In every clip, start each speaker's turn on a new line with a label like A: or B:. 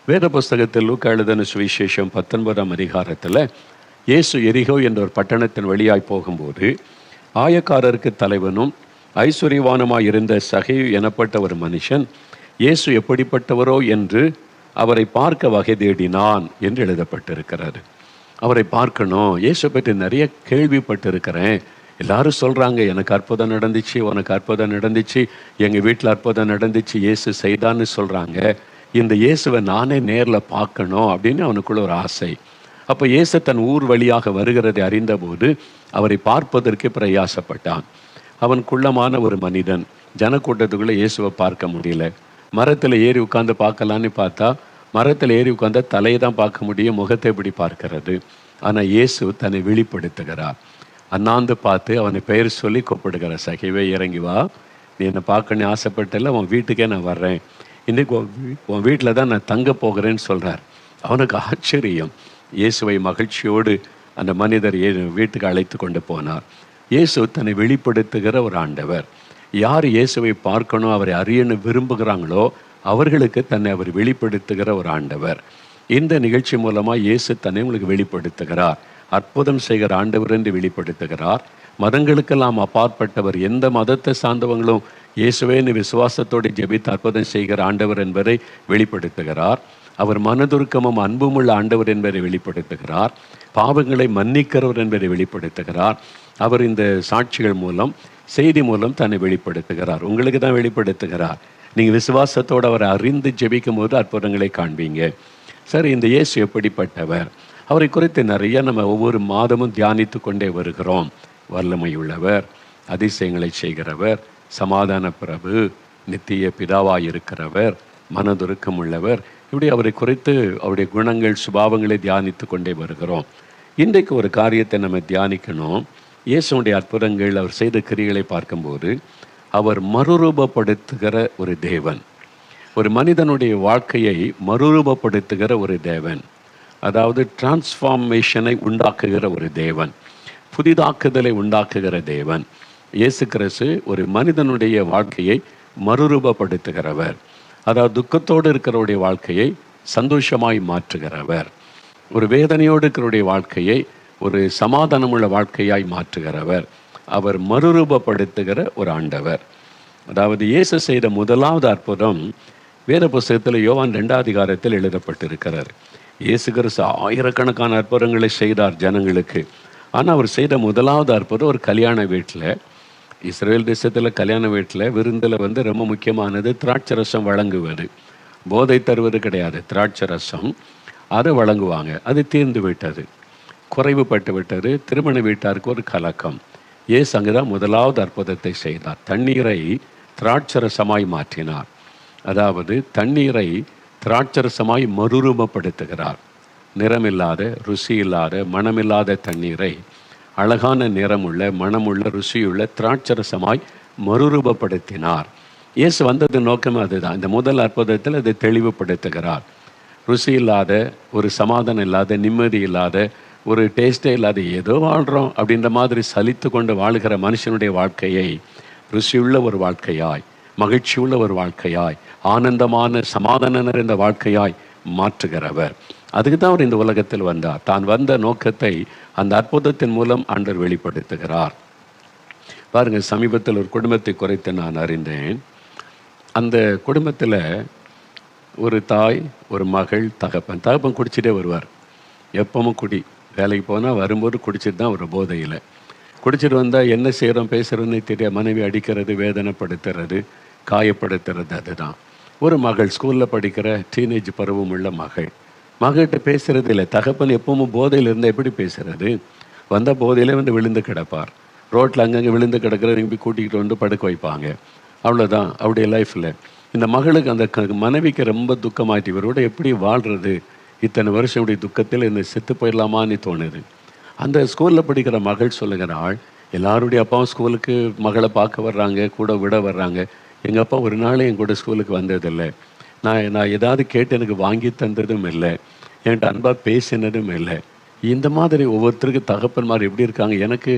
A: வேத புஸ்தகத்தில் லூக்கா எழுதின சுவிசேஷம் 19ஆம் அதிகாரத்தில் இயேசு எரிகோ என்ற ஒரு பட்டணத்தின் வழியாய் போகும்போது ஆயக்காரருக்கு தலைவனும் ஐஸ்வர்யவானுமாய் இருந்த சகேயு எனப்பட்ட ஒரு மனுஷன் இயேசு எப்படிப்பட்டவரோ என்று அவரை பார்க்க வகை தேடினான் என்று எழுதப்பட்டிருக்கிறாரு. அவரை பார்க்கணும், இயேசு பற்றி நிறைய கேள்விப்பட்டிருக்கிறேன், எல்லாரும் சொல்கிறாங்க எனக்கு அற்புதம் நடந்துச்சு, உனக்கு அற்புதம் நடந்துச்சு, எங்கள் வீட்டில் அற்புதம் நடந்துச்சு, இயேசு செய்தான்னு சொல்கிறாங்க, இந்த இயேசுவை நானே நேரில் பார்க்கணும் அப்படின்னு அவனுக்குள்ள ஒரு ஆசை. அப்போ இயேசு தன் ஊர் வழியாக வருகிறதை அறிந்தபோது அவரை பார்ப்பதற்கு பிரயாசப்பட்டான். அவன் குள்ளமான ஒரு மனிதன், ஜனக்கூட்டத்துக்குள்ளே இயேசுவை பார்க்க முடியல. மரத்தில் ஏறி உட்காந்து பார்க்கலான்னு பார்த்தா மரத்தில் ஏறி உட்காந்தா தலையை தான் பார்க்க முடியும், முகத்தை எப்படி பார்க்கறது? ஆனால் இயேசு தன்னை வெளிப்படுத்துகிறார். அண்ணாந்து பார்த்து அவனை பெயர் சொல்லி கூப்பிடுகிறார். சகைவே இறங்கி வா, நீ என்னை பார்க்கணுன்னு ஆசைப்பட்டல, உன் வீட்டுக்கே நான் வர்றேன், இன்றைக்கு உன் வீட்டில் தான் நான் தங்க போகிறேன்னு சொல்கிறார். அவனுக்கு ஆச்சரியம். இயேசுவை மகிழ்ச்சியோடு அந்த மனிதர் வீட்டுக்கு அழைத்து கொண்டு போனார். இயேசு தன்னை வெளிப்படுத்துகிற ஒரு ஆண்டவர். யார் இயேசுவை பார்க்கணும், அவரை அறியணும் விரும்புகிறாங்களோ அவர்களுக்கு தன்னை அவர் வெளிப்படுத்துகிற ஒரு ஆண்டவர். இந்த நிகழ்ச்சி மூலமாக இயேசு தன்னை உங்களுக்கு வெளிப்படுத்துகிறார். அற்புதம் செய்கிற ஆண்டவர் என்று வெளிப்படுத்துகிறார். மதங்களுக்கெல்லாம் அப்பாற்பட்டவர், எந்த மதத்தை சார்ந்தவங்களும் இயேசுவேன்னு விசுவாசத்தோடு ஜெபித்து அற்புதம் செய்கிற ஆண்டவர் என்பதை வெளிப்படுத்துகிறார். அவர் மனதுருக்கமும் அன்புமுள்ள ஆண்டவர் என்பதை வெளிப்படுத்துகிறார். பாவங்களை மன்னிக்கிறவர் என்பதை வெளிப்படுத்துகிறார். அவர் இந்த சாட்சிகள் மூலம், செய்தி மூலம் தன்னை வெளிப்படுத்துகிறார். உங்களுக்கு தான் வெளிப்படுத்துகிறார். நீங்கள் விசுவாசத்தோடு அவரை அறிந்து ஜெபிக்கும் போது அற்புதங்களை காண்பீங்க. சரி, இந்த இயேசு எப்படிப்பட்டவர்? அவரை குறித்து நிறைய நம்ம ஒவ்வொரு மாதமும் தியானித்து கொண்டே வருகிறோம். வல்லமையுள்ளவர், அதிசயங்களை செய்கிறவர், சமாதான பிரபு, நித்திய பிதாவாய் இருக்கிறவர், மனதுருக்கம் உள்ளவர், இப்படி அவரை குறித்து அவருடைய குணங்கள் சுபாவங்களை தியானித்து கொண்டே வருகிறோம். இன்றைக்கு ஒரு காரியத்தை நம்ம தியானிக்கணும். இயேசுடைய அற்புதங்கள், அவர் செய்த கிரிகளை பார்க்கும்போது அவர் மறுரூபப்படுத்துகிற ஒரு தேவன், ஒரு மனிதனுடைய வாழ்க்கையை மறுரூபப்படுத்துகிற ஒரு தேவன், அதாவது டிரான்ஸ்ஃபார்மேஷனை உண்டாக்குகிற ஒரு தேவன், புதிதாக்குதலை உண்டாக்குகிற தேவன். இயேசு கிறிஸ்து ஒரு மனிதனுடைய வாழ்க்கையை மறுரூபப்படுத்துகிறவர். அதாவது துக்கத்தோடு இருக்கிறவருடைய வாழ்க்கையை சந்தோஷமாய் மாற்றுகிறவர், ஒரு வேதனையோடு இருக்கிறவருடைய வாழ்க்கையை ஒரு சமாதானமுள்ள வாழ்க்கையாய் மாற்றுகிறவர். அவர் மறுரூபப்படுத்துகிற ஒரு ஆண்டவர். அதாவது இயேசு செய்த முதலாவது அற்புதம் வேத புஸ்தகத்தில் யோவான் 2ஆம் அதிகாரத்தில் எழுதப்பட்டிருக்கிறார். இயேசு கிறிஸ்து ஆயிரக்கணக்கான அற்புதங்களை செய்தார் ஜனங்களுக்கு. ஆனால் அவர் செய்த முதலாவது அற்புதம் ஒரு கல்யாண வீட்டில், இஸ்ரேல் தேசத்தில் கல்யாண வீட்டில் விருந்தில் ரொம்ப முக்கியமானது திராட்சரசம் வழங்குவது. போதை தருவது கிடையாது, திராட்சரசம் அதை வழங்குவாங்க. அது தீர்ந்து விட்டது, குறைவுபட்டு விட்டது. திருமண வீட்டாருக்கு ஒரு கலக்கம். இயேசு அங்குதான் முதலாவது அற்புதத்தை செய்தார். தண்ணீரை திராட்சரசமாய் மாற்றினார். அதாவது தண்ணீரை திராட்சரசமாய் மறுரூபப்படுத்துகிறார். நிறமில்லாத, ருசி இல்லாத, மனமில்லாத தண்ணீரை அழகான நிறமுள்ள, மனமுள்ள, ருசியுள்ள திராட்சரசமாய் மறுரூபப்படுத்தினார். இயேசு வந்தது நோக்கம் அதுதான். இந்த முதல் அற்புதத்தில் அதை தெளிவுபடுத்துகிறார். ருசி இல்லாத, ஒரு சமாதானம் இல்லாத, நிம்மதி இல்லாத, ஒரு டேஸ்டே இல்லாத, ஏதோ வாழ்கிறோம் அப்படின்ற மாதிரி சலித்து கொண்டு வாழ்கிற மனுஷனுடைய வாழ்க்கையை ருசியுள்ள ஒரு வாழ்க்கையாய், மகிழ்ச்சியுள்ள ஒரு வாழ்க்கையாய், ஆனந்தமான சமாதான நிறைந்த வாழ்க்கையாய் மாற்றுகிறவர். அதுக்கு தான் அவர் இந்த உலகத்தில் வந்தார். தான் வந்த நோக்கத்தை அந்த அற்புதத்தின் மூலம் ஆண்டவர் வெளிப்படுத்துகிறார். பாருங்கள், சமீபத்தில் ஒரு குடும்பத்தை குறித்து நான் அறிந்தேன். அந்த குடும்பத்தில் ஒரு தாய், ஒரு மகள், தகப்பன். தகப்பன் குடிச்சிட்டே வருவார், எப்பவும் குடி. வேலைக்கு போனால் வரும்போது குடிச்சிட்டு தான் ஒரு போதையில். குடிச்சிட்டு வந்தால் என்ன செய்கிறோம் பேசுகிறோன்னு தெரியாது. மனைவி அடிக்கிறது, வேதனைப்படுத்துறது, காயப்படுத்துறது. அதுதான். ஒரு மகள், ஸ்கூலில் படிக்கிற டீனேஜ் பருவம் உள்ள மகள், மகிட்ட பேசுகிறது இல்லை. தகப்பன் எப்பவும் போதையில் இருந்தால் எப்படி பேசுகிறது? வந்தால் போதையிலே விழுந்து கிடப்பார். ரோட்டில் அங்கங்கே விழுந்து கிடக்கிறவங்க போய் கூட்டிகிட்டு வந்து படுக்க வைப்பாங்க. அவ்வளோதான் அவருடைய லைஃப்பில். இந்த மகளுக்கு, அந்த மனைவிக்கு ரொம்ப துக்கமாயிட்டு, இவரோட எப்படி வாழ்கிறது, இத்தனை வருஷம் இப்படி துக்கத்தில் இந்த செத்து போயிடலாமான்னு தோணுது. அந்த ஸ்கூலில் படிக்கிற மகள் சொல்லுகிறாள், எல்லாருடைய அப்பாவும் ஸ்கூலுக்கு மகளை பார்க்க வர்றாங்க, கூட விட வர்றாங்க. எங்கள் அப்பா ஒரு நாள் என் கூட ஸ்கூலுக்கு வந்ததில்லை. நான் ஏதாவது கேட்டு எனக்கு வாங்கி தந்ததும் இல்லை, என்கிட்ட அன்பாக பேசினதும் இல்லை. இந்த மாதிரி ஒவ்வொருத்தருக்கு தகப்பன்மார் எப்படி இருக்காங்க? எனக்கு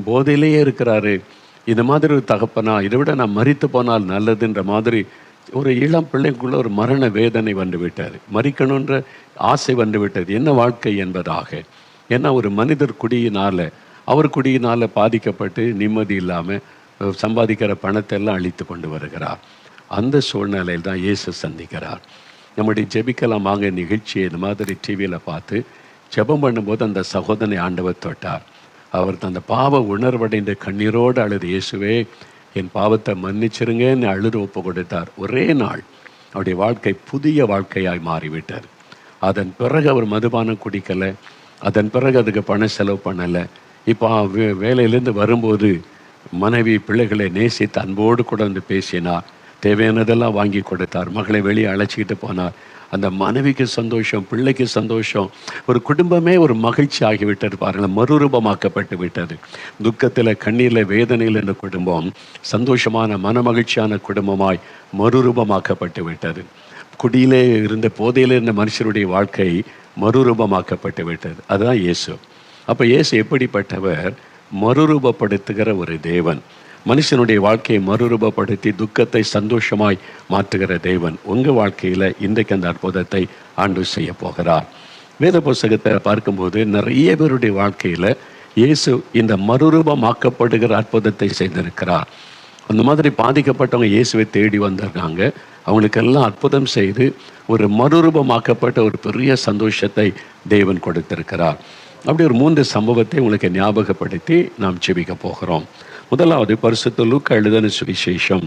A: போதையிலேயே இருக்கிறாரு, இந்த மாதிரி ஒரு தகப்பனா, இதை விட நான் மரித்து போனால் நல்லதுன்ற மாதிரி ஒரு இளம் பிள்ளைக்குள்ள ஒரு மரண வேதனை வந்து விட்டார், மறிக்கணுன்ற ஆசை வந்து விட்டது. என்ன வாழ்க்கை என்பதாக. ஏன்னா ஒரு மனிதர் குடியினால், அவர் குடியினால் பாதிக்கப்பட்டு நிம்மதி இல்லாமல் சம்பாதிக்கிற பணத்தை எல்லாம் அழித்து கொண்டு வருகிறார். அந்த சூழ்நிலையில் தான் இயேசு சந்திக்கிறார். நம்முடைய ஜெபிக்கலாம் வாங்க நிகழ்ச்சியை இந்த மாதிரி டிவியில் பார்த்து ஜெபம் பண்ணும்போது அந்த சகோதரனை ஆண்டவர் தொட்டார். அவர் அந்த பாவ உணர்வடைந்த கண்ணீரோடு அழுது, இயேசுவே என் பாவத்தை மன்னிச்சிருங்கன்னு அழுது ஒப்பு கொடுத்தார். ஒரே நாள் அவருடைய வாழ்க்கை புதிய வாழ்க்கையாய் மாறிவிட்டார். அதன் பிறகு அவர் மதுபானம் குடிக்கலை, அதன் பிறகு அதுக்கு பணம் செலவு பண்ணலை. இப்போ வேலையிலேருந்து வரும்போது மனைவி பிள்ளைகளை நேசித்து அன்போடு கூட வந்து பேசினார், தேவையானதெல்லாம் வாங்கி கொடுத்தார், மகளை வெளியே அழைச்சிக்கிட்டு போனார். அந்த மனைவிக்கு சந்தோஷம், பிள்ளைக்கு சந்தோஷம், ஒரு குடும்பமே ஒரு மகிழ்ச்சி ஆகிவிட்டது. பாருங்கள், மறுரூபமாக்கப்பட்டு விட்டது. துக்கத்தில், கண்ணீரில், வேதனையில் இந்த குடும்பம் சந்தோஷமான மனமகிழ்ச்சியான குடும்பமாய் மறுரூபமாக்கப்பட்டு விட்டது. குடியிலே இருந்த போதையில் இருந்த மனுஷருடைய வாழ்க்கை மறுரூபமாக்கப்பட்டு விட்டது. அதுதான் இயேசு. அப்போ இயேசு எப்படிப்பட்டவர்? மறுரூபப்படுத்துகிற ஒரு தேவன். மனுஷனுடைய வாழ்க்கையை மறுரூபப்படுத்தி துக்கத்தை சந்தோஷமாய் மாற்றுகிற தேவன் உங்கள் வாழ்க்கையில் இன்றைக்கு அந்த அற்புதத்தை ஆண்டவர் செய்ய போகிறார். வேத புஸ்தகத்தை பார்க்கும்போது நிறைய பேருடைய வாழ்க்கையில் இயேசு இந்த மறுரூபமாக்கப்படுகிற அற்புதத்தை செய்திருக்கிறார். அந்த மாதிரி பாதிக்கப்பட்டவங்க இயேசுவை தேடி வந்திருக்காங்க. அவங்களுக்கெல்லாம் அற்புதம் செய்து ஒரு மறுரூபமாக்கப்பட்ட ஒரு பெரிய சந்தோஷத்தை தேவன் கொடுத்திருக்கிறார். அப்படி ஒரு 3 சம்பவத்தை உங்களுக்கு ஞாபகப்படுத்தி நாம் ஜெபிக்க போகிறோம். முதலாவது பரிசுத்த லூக்கா எழுதின சுவிசேஷம்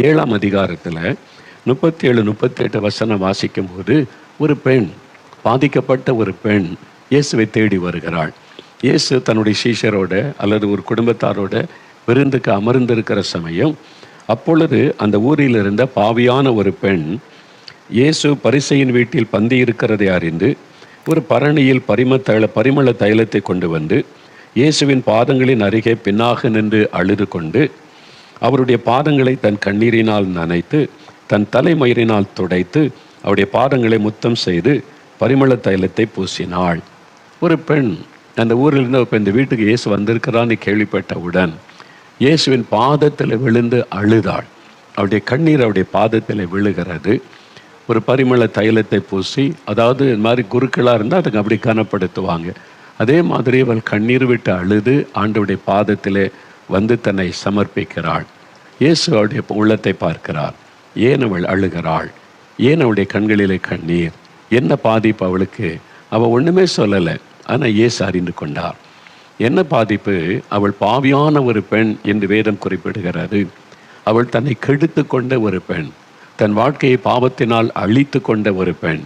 A: 7ஆம் அதிகாரத்தில் 37-38 வசனம் வாசிக்கும் போது, ஒரு பெண், பாதிக்கப்பட்ட ஒரு பெண் இயேசுவை தேடி வருகிறாள். இயேசு தன்னுடைய சீஷரோட அல்லது ஒரு குடும்பத்தாரோட விருந்துக்கு அமர்ந்திருக்கிற சமயம், அப்பொழுது அந்த ஊரில் இருந்த பாவியான ஒரு பெண் இயேசு பரிசேயன் வீட்டில் பந்தி இருக்கிறதை அறிந்து ஒரு பரணியில் பரிமள தைலத்தை கொண்டு வந்து இயேசுவின் பாதங்களின் அருகே பின்னாக நின்று அழுது கொண்டு அவருடைய பாதங்களை தன் கண்ணீரினால் நனைத்து தன் தலைமயிரினால் துடைத்து அவருடைய பாதங்களை முத்தம் செய்து பரிமள தைலத்தை பூசினாள். ஒரு பெண் அந்த ஊரில் இருந்து இப்போ இந்த வீட்டுக்கு இயேசு வந்திருக்கிறான்னு கேள்விப்பட்டவுடன் இயேசுவின் பாதத்தில் விழுந்து அழுதாள். அவருடைய கண்ணீர் அவருடைய பாதத்தில் விழுகிறது. ஒரு பரிமள தைலத்தை பூசி, அதாவது இந்த மாதிரி குருக்களாக இருந்தால் அதுக்கு அப்படி கனப்படுத்துவாங்க. அதே மாதிரி அவள் கண்ணீர் விட்டு அழுது ஆண்டவருடைய பாதத்திலே வந்து தன்னை சமர்ப்பிக்கிறாள். இயேசு அவருடைய உள்ளத்தை பார்க்கிறார். ஏன் அவள் அழுகிறாள்? ஏன் அவளுடைய கண்களிலே கண்ணீர்? என்ன பாதிப்பு அவளுக்கு? அவள் ஒன்றுமே சொல்லலை, ஆனால் இயேசு அறிந்து கொண்டார். என்ன பாதிப்பு? அவள் பாவியான ஒரு பெண் என்று வேதம் குறிப்பிடுகிறது. அவள் தன்னை கெடுத்து கொண்ட ஒரு பெண், தன் வாழ்க்கையை பாவத்தினால் அழித்து கொண்ட ஒரு பெண்.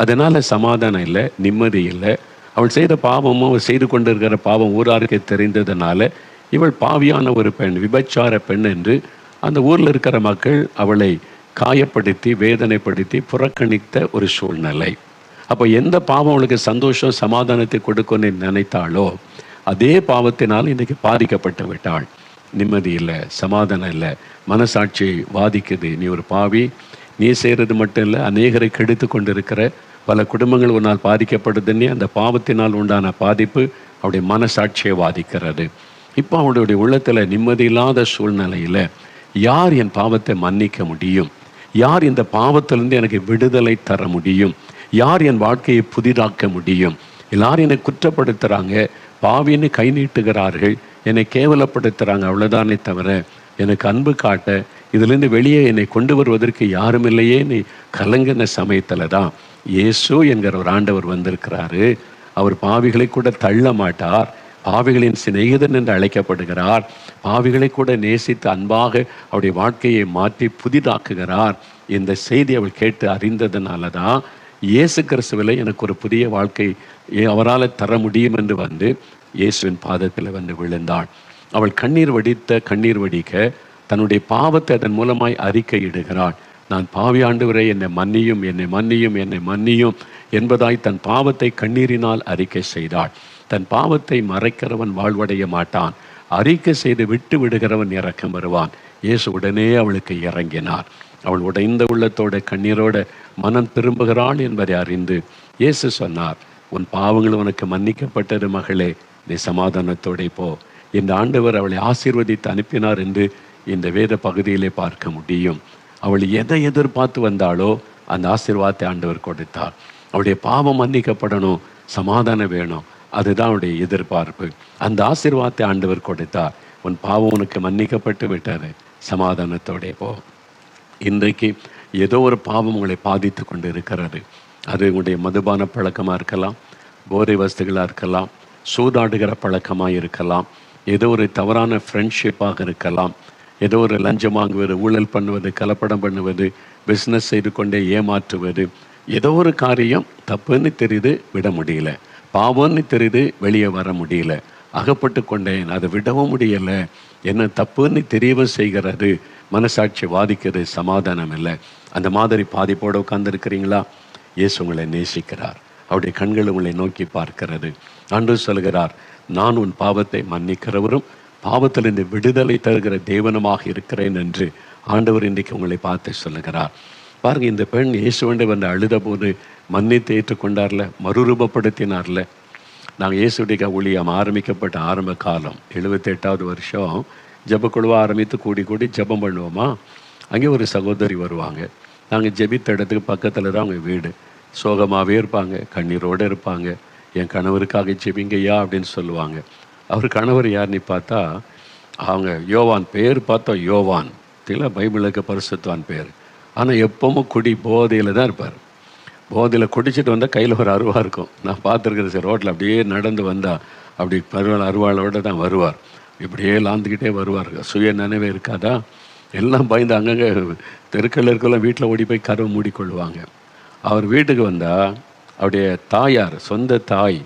A: அதனால் சமாதானம் இல்லை, நிம்மதி இல்லை. அவள் செய்த பாவமும் அவள் செய்து கொண்டிருக்கிற பாவம் ஊராருக்கு தெரிந்ததுனால இவள் பாவியான ஒரு பெண், விபச்சார பெண் என்று அந்த ஊரில் இருக்கிற மக்கள் அவளை காயப்படுத்தி வேதனைப்படுத்தி புறக்கணித்த ஒரு சூழ்நிலை. அப்போ எந்த பாவம் அவளுக்கு சந்தோஷம் சமாதானத்தை கொடுக்கும்னு நினைத்தாலோ அதே பாவத்தினால் இன்றைக்கு பாதிக்கப்பட்டு விட்டாள். நிம்மதி இல்லை, சமாதானம் இல்லை, மனசாட்சி வாதிக்குது. நீ ஒரு பாவி, நீ செய்கிறது மட்டும் இல்லை, அநேகரை கெடுத்து கொண்டிருக்கிற பல குடும்பங்கள் உன்னால் பாதிக்கப்படுதுன்னே அந்த பாவத்தினால் உண்டான பாதிப்பு அவருடைய மனசாட்சியை வாதிக்கிறது. இப்போ அவளுடைய உள்ளத்தில் நிம்மதி இல்லாத சூழ்நிலையில் யார் என் பாவத்தை மன்னிக்க முடியும்? யார் இந்த பாவத்திலிருந்து எனக்கு விடுதலை தர முடியும்? யார் என் வாழ்க்கையை புதிதாக்க முடியும்? எல்லாரும் என்னை குற்றப்படுத்துகிறாங்க, பாவின்னு கை நீட்டுகிறார்கள், என்னை கேவலப்படுத்துகிறாங்க, அவ்வளோதானே தவிர எனக்கு அன்பு காட்ட இதிலிருந்து வெளியே என்னை கொண்டு வருவதற்கு யாரும் இல்லையே. நீ கலங்கின சமயத்தில் தான் இயேசு என்கிற ஒரு ஆண்டவர் வந்திருக்கிறாரு. அவர் பாவிகளை கூட தள்ள மாட்டார், பாவிகளின் சிநேகிதன் என்று அழைக்கப்படுகிறார். பாவிகளை கூட நேசித்து அன்பாக அவருடைய வாழ்க்கையை மாற்றி புதிதாக்குகிறார். இந்த செய்தி அவள் கேட்டு அறிந்ததுனால தான் இயேசு கிறிஸ்துவில் எனக்கு ஒரு புதிய வாழ்க்கை அவரால் தர முடியும் என்று வந்து இயேசுவின் பாதத்தில் வந்து விழுந்தாள். அவள் கண்ணீர் வடிக்க தன்னுடைய பாவத்தை அதன் மூலமாய் அறிக்கையிடுகிறாள். நான் பாவி ஆண்டவரே, என்னை மன்னியும், என்னை மன்னியும், என்னை மன்னியும் என்பதாய் தன் பாவத்தை கண்ணீரினால் அறிக்கை செய்தாள். தன் பாவத்தை மறைக்கிறவன் வாழ்வடைய மாட்டான், அறிக்கை செய்து விட்டு விடுகிறவன் இரக்கம் வருவான். இயேசு உடனே அவளுக்கு இறங்கினார். அவள் உடைந்த உள்ளத்தோட கண்ணீரோட மனம் திரும்புகிறாள் என்பதை அறிந்து இயேசு சொன்னார், உன் பாவங்கள் உனக்கு மன்னிக்கப்பட்டது மகளே, நீ சமாதானத்தோടെ போ. இந்த ஆண்டவர் அவளை ஆசீர்வதித்து அனுப்பினார் என்று இந்த வேத பகுதியிலே பார்க்க முடியும். அவள் எதை எதிர்பார்த்து வந்தாளோ அந்த ஆசீர்வாதத்தை ஆண்டவர் கொடுத்தார். அவளுடைய பாவம் மன்னிக்கப்படணும், சமாதானம் வேணும், அதுதான் அவருடைய எதிர்பார்ப்பு. அந்த ஆசீர்வாதத்தை ஆண்டவர் கொடுத்தார். உன் பாவம் உனக்கு மன்னிக்கப்பட்டு விட்டாரு, சமாதானத்தோட போ. இன்றைக்கு ஏதோ ஒரு பாவம் உங்களை பாதித்து கொண்டு இருக்கிறது. அது உங்களுடைய மதுபான பழக்கமாக இருக்கலாம், போதை வஸ்துகளாக இருக்கலாம், சூதாடுகிற பழக்கமாக இருக்கலாம், ஏதோ ஒரு தவறான ஃப்ரெண்ட்ஷிப்பாக இருக்கலாம், ஏதோ ஒரு லஞ்சம் வாங்குவது, ஊழல் பண்ணுவது, கலப்படம் பண்ணுவது, பிஸ்னஸ் செய்து கொண்டே ஏமாற்றுவது, ஏதோ ஒரு காரியம் தப்புன்னு தெரியுது, விட முடியல, பாவம்னு தெரியுது, வெளியே வர முடியல, அகப்பட்டு கொண்டேன், அதை விடவும் முடியலை, என்ன தப்புன்னு தெரியவும் செய்கிறது, மனசாட்சி வாதிக்கிறது, சமாதானம் இல்லை. அந்த மாதிரி பாதிப்போடு உட்கார்ந்துருக்கிறீங்களா? இயேசு உங்களை நேசிக்கிறார். அவருடைய கண்கள் உங்களை நோக்கி பார்க்கிறது. ஆண்டவர் சொல்கிறார், நான் உன் பாவத்தை மன்னிக்கிறவரும் பாவத்திலிருந்து விடுதலை தருகிற தேவனமாக இருக்கிறேன் என்று ஆண்டவர் இன்றைக்கு உங்களை பார்த்து சொல்லுகிறார். பாருங்க, இந்த பெண் இயேசுவண்டை வந்து அழுத போது மன்னித்து ஏற்றுக்கொண்டார்ல, மறுரூபப்படுத்தினார்ல. நாங்கள் இயேசுடைய ஊழியம் ஆரம்பிக்கப்பட்ட ஆரம்ப காலம் 78வது வருஷம் ஜெபக்குழுவாக ஆரம்பித்து கூடி கூடி ஜெபம் பண்ணுவோமா. அங்கே ஒரு சகோதரி வருவாங்க. நாங்கள் ஜெபித்த இடத்துக்கு பக்கத்தில் தான் அவங்க வீடு. சோகமாகவே இருப்பாங்க, கண்ணீரோடு இருப்பாங்க. என் கணவருக்காக ஜெபிங்கய்யா அப்படின்னு சொல்லுவாங்க. அவர் கணவர் யாருன்னு பார்த்தா, அவங்க யோவான், பேர் பார்த்தா யோவான் இல்லை, பைபிளுக்கு பரிசுத்தவான் பேர். ஆனால் எப்பவும் குடி போதையில் தான் இருப்பார். போதையில் குடிச்சிட்டு வந்தால் கையில் ஒரு அருவா இருக்கும். நான் பார்த்துருக்குறது சார், ரோட்டில் அப்படியே நடந்து வந்தால் அப்படி பருவாள் அருவாளோடு தான் வருவார். இப்படியே லாந்துக்கிட்டே வருவார். சுய நினைவே இருக்காதா, எல்லாம் பயந்து அங்கங்கே தெருக்கள் இருக்கலாம், வீட்டில் ஓடி போய் கதவை மூடிக்கொள்வாங்க. அவர் வீட்டுக்கு வந்தால் அவருடைய தாயார், சொந்த தாய்,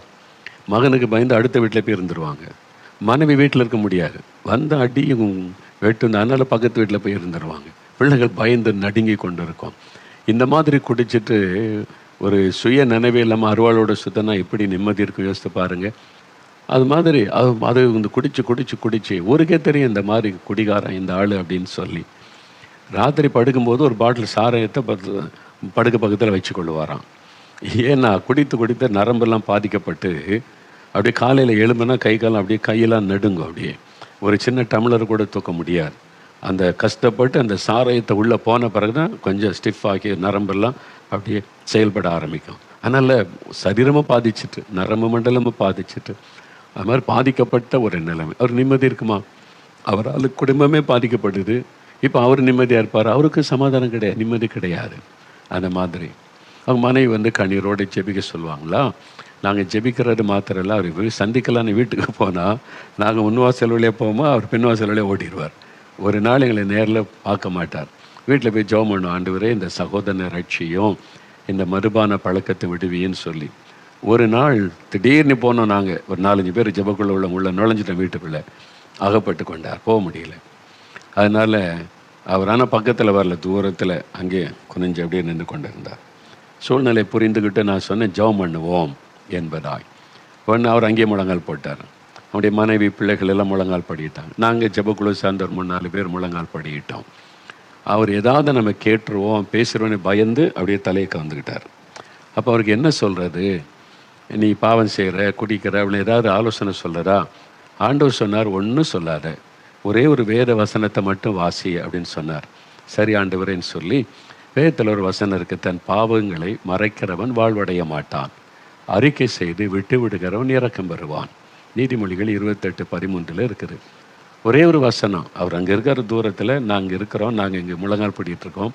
A: மகனுக்கு பயந்து அடுத்த வீட்டில் போய் இருந்துருவாங்க. மனைவி வீட்டில் இருக்க முடியாது, வந்த அடியும் வெட்டு, அதனால் பக்கத்து வீட்டில் போய் இருந்துருவாங்க. பிள்ளைகள் பயந்து நடுங்கி கொண்டு இருக்கும். இந்த மாதிரி குடிச்சிட்டு ஒரு சுய நினைவே இல்லாமல் அருவாளோட சுத்தனா எப்படி நிம்மதி இருக்கும் யோசித்து பாருங்கள். அது மாதிரி அது வந்து குடிச்சு ஊருக்கே தெரியும் இந்த மாதிரி குடிகாரன் இந்த ஆள் அப்படின்னு சொல்லி. ராத்திரி படுக்கும்போது ஒரு பாட்டில் சாராயத்தை படுக்க பக்கத்தில் வச்சு கொள்ளுவாராம். ஏன்னா குடித்து நரம்பெல்லாம் பாதிக்கப்பட்டு அப்படியே காலையில் எழும்புனா கை காலம் அப்படியே கையெல்லாம் நடுங்கும். அப்படியே ஒரு சின்ன டம்ளர் கூட தூக்க முடியாது. அந்த கஷ்டப்பட்டு அந்த சாராயத்தை உள்ளே போன பிறகு தான் கொஞ்சம் ஸ்டிஃப் ஆகி நரம்பெல்லாம் அப்படியே செயல்பட ஆரம்பிக்கும். அதனால் சரீரமாக பாதிச்சுட்டு, நரம்பு மண்டலமாக பாதிச்சுட்டு, அது மாதிரி பாதிக்கப்பட்ட ஒரு நிலைமை. அவர் நிம்மதி இருக்குமா? அவரால் குடும்பமே பாதிக்கப்படுது. இப்போ அவர் நிம்மதியாக இருப்பார், அவருக்கு சமாதானம் கிடையாது, நிம்மதி கிடையாது. அந்த மாதிரி அவங்க மனைவி வந்து கண்ணீரோடு ஜெபிக்க சொல்லுவாங்களா. நாங்கள் ஜெபிக்கிறது மாத்திரம் இல்லை, அவர் சந்திக்கலான்னு வீட்டுக்கு போனால் நாங்கள் முன்வாசல் வழியாக போவோமா, அவர் பின்வாசல் வழியாக ஓடிடுவார். ஒரு நாள் எங்களை நேரில் பார்க்க மாட்டார். வீட்டில் போய் ஜெபம் பண்ணுவோம், ஆண்டவரே இந்த சகோதரனை ரட்சியும், இந்த மதுபான பழக்கத்தை விடுவின்னு சொல்லி. ஒரு நாள் திடீர்னு போனோம், நாங்கள் ஒரு 4-5 பேர் ஜெபக்குள்ள உள்ள நுழைஞ்சிட்டோம், வீட்டுக்குள்ளே அகப்பட்டு கொண்டார், போக முடியல. அதனால் அவர் ஆனால் பக்கத்தில் வரல, தூரத்தில் அங்கே குனிஞ்சு அப்படியே நின்று கொண்டு இருந்தார். சூழ்நிலை புரிந்துக்கிட்டு நான் சொன்னேன், ஜெபம் பண்ணுவோம் என்பதாய். ஒன்று அவர் அங்கேயே முழங்கால் போட்டார். அவருடைய மனைவி பிள்ளைகள் எல்லாம் முழங்கால் படிக்கிட்டாங்க. நாங்கள் ஜெபக்குழு சார்ந்த ஒரு 3-4 பேர் முழங்கால் படிக்கிட்டோம். அவர் ஏதாவது நம்ம கேட்டுருவோம் பேசுகிறோன்னு பயந்து அப்படியே தலையை கவுந்துக்கிட்டார். அப்போ அவருக்கு என்ன சொல்கிறது, நீ பாவம் செய்கிற, குடிக்கிற, அப்படின்னு ஏதாவது ஆலோசனை சொல்கிறா? ஆண்டவர் சொன்னார், ஒன்றும் சொல்லாத, ஒரே ஒரு வேத வசனத்தை மட்டும் வாசி அப்படின்னு சொன்னார். சரி ஆண்டவரேன்னு சொல்லி வேதத்தில் ஒரு வசனம் இருக்குது, தன் பாவங்களை மறைக்கிறவன் வாழ்வடைய மாட்டான், அறிக்கை செய்து விட்டு விடுகிறவன் இரக்கம் பெறுவான். நீதிமொழிகள் 28:13 இருக்குது. ஒரே ஒரு வசனம். அவர் அங்கே இருக்கிற தூரத்தில் நாங்கள் இருக்கிறோம், நாங்கள் இங்கே முழங்கால் பிடிட்டுருக்கோம்.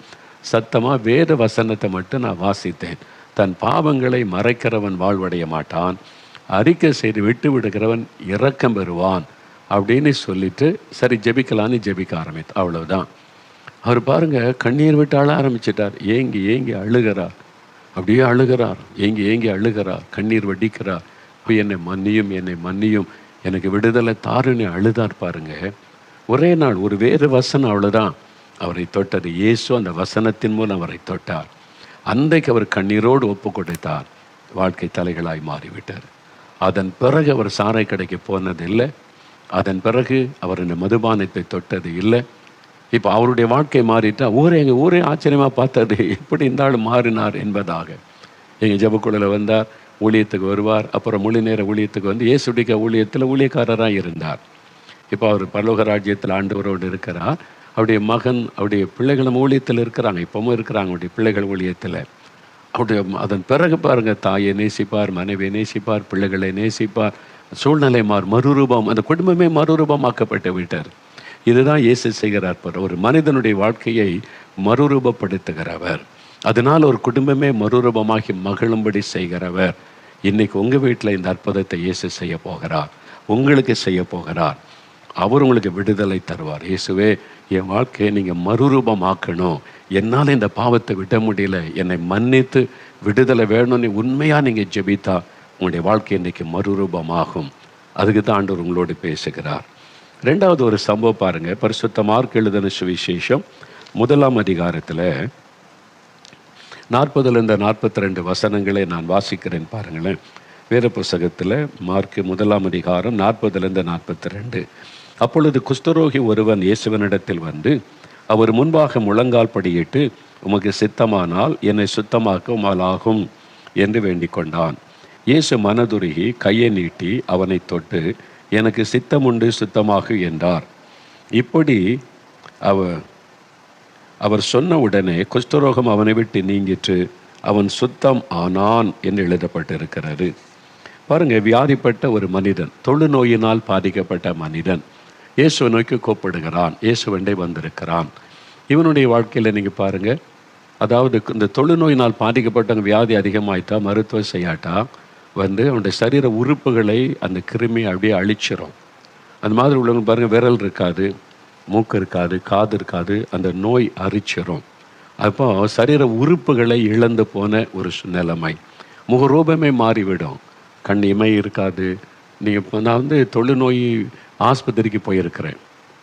A: சத்தமாக வேத வசனத்தை மட்டும் நான் வாசித்தேன். தன் பாவங்களை மறைக்கிறவன் வாழ்வடைய மாட்டான், அறிக்கை செய்து விட்டு விடுகிறவன் இரக்கம் பெறுவான் அப்படின்னு சொல்லிட்டு சரி ஜெபிக்கலான்னு ஜெபிக்க ஆரம்பித்து. அவ்வளவுதான். அவர் பாருங்கள் கண்ணீர் விட்டு அழ ஆரம்பிச்சிட்டார். ஏங்கி அழுகிறார், அப்படியே அழுகிறார், ஏங்கி அழுகிறார், கண்ணீர் வடிக்கிறார். என்னை மன்னியும், எனக்கு விடுதலை தாருன்னு அழுதார் பாருங்க. ஒரே நாள் ஒரு வேறு வசனம் அவ்வளோதான் அவரை தொட்டது. இயேசு அந்த வசனத்தின் மூலம் அவரை தொட்டார். அன்றைக்கு அவர் கண்ணீரோடு ஒப்பு கொடுத்தார். வாழ்க்கை தலைகளாய் மாறிவிட்டார். அதன் பிறகு அவர் சாராய் கடைக்கு போனது இல்லை. அதன் பிறகு அவர் இந்த மதுபானத்தை தொட்டது இல்லை. இப்போ அவருடைய வாழ்க்கை மாறிட்டா எங்கள் ஊரே ஆச்சரியமாக பார்த்தது, எப்படி இந்த ஆள் மாறினார் என்பதாக. எங்கள் ஜெபக்குழுவில் வந்தார், ஊழியத்துக்கு வருவார். அப்புறம் முழு நேர ஊழியத்துக்கு வந்து இயேசுடைய ஊழியத்தில் ஊழியக்காரராக இருந்தார். இப்போ அவர் பரலோக ராஜ்யத்தில் ஆண்டவரோடு இருக்கிறார். அவருடைய மகன், அவருடைய பிள்ளைகளும் ஊழியத்தில் இருக்கிறாங்க, இப்பவும் இருக்கிறாங்க அவருடைய பிள்ளைகள் ஊழியத்தில். அவருடைய அதன் பிறகு பாருங்கள், தாயை நேசிப்பார், மனைவியை நேசிப்பார், பிள்ளைகளை நேசிப்பார், சூழ்நிலை மறுரூபம், அந்த குடும்பமே மறுரூபமாக்கப்பட்டு விட்டார். இதுதான் இயேசு செய்கிறார். ஒரு மனிதனுடைய வாழ்க்கையை மறுரூபப்படுத்துகிறவர், அதனால் ஒரு குடும்பமே மறுரூபமாகி மகிழும்படி செய்கிறவர். இன்னைக்கு உங்கள் வீட்டில் இந்த அற்புதத்தை இயேசு செய்ய போகிறார், உங்களுக்கு செய்ய போகிறார். அவர் உங்களுக்கு விடுதலை தருவார். இயேசுவே, என் வாழ்க்கையை நீங்கள் மறுரூபமாக்கணும், என்னால் இந்த பாவத்தை விட முடியல, என்னை மன்னித்து விடுதலை வேணும்னு உண்மையாக நீங்கள் ஜெபித்தா உங்களுடைய வாழ்க்கை இன்றைக்கி மறுரூபமாகும். அதுக்கு தான் ஆண்டவர் உங்களோடு பேசுகிறார். ரெண்டாவது ஒரு சம்பவம் பாருங்கள். பரிசுத்த மார்க் எழுதின சுவிசேஷம் 1ஆம் அதிகாரத்தில் 40 42 வசனங்களை நான் வாசிக்கிறேன் பாருங்களேன். வேத புஸ்தகத்தில் மார்க் 1ஆம் அதிகாரம் 40 42. அப்பொழுது குஷ்டரோகி ஒருவன் இயேசுவினிடத்தில் வந்து அவர் முன்பாக முழங்கால் படியிட்டு, உமக்கு சித்தமானால் என்னை சுத்தமாக்க உமாலாகும் என்று வேண்டிக் கொண்டான். இயேசு மனதுருகி கையை நீட்டி அவனை தொட்டு, எனக்கு சித்தமுண்டு, சுத்தமாகு என்றார். இப்படி அவர் சொன்ன உடனே குஷ்டரோகம் அவனை விட்டு நீங்கிற்று, அவன் சுத்தம் ஆனான் என்று எழுதப்பட்டிருக்கிறது. பாருங்க, வியாதிப்பட்ட ஒரு மனிதன், தொழுநோயினால் பாதிக்கப்பட்ட மனிதன் இயேசுவை நோக்கி கூப்பிடுகிறான், இயேசுவண்டை வந்திருக்கிறான். இவனுடைய வாழ்க்கையில் நீங்கள் பாருங்கள், அதாவது இந்த தொழுநோயினால் பாதிக்கப்பட்டவங்க வியாதி அதிகமாயிட்டா, மருத்துவம் செய்யாட்டா அவனுடைய சரீர உறுப்புகளை அந்த கிருமி அப்படியே அழிச்சிரும். அந்த மாதிரி உள்ளவங்க பாருங்கள், விரல் இருக்காது, மூக்கு இருக்காது, காது இருக்காது, அந்த நோய் அரிச்சிரும். அப்போ சரீர உறுப்புகளை இழந்து போன ஒரு நிலைமை, முகரூபமே மாறிவிடும், கண் இமை இருக்காது. நீங்கள் நான் தொழுநோய் ஆஸ்பத்திரிக்கு போயிருக்கிறேன்.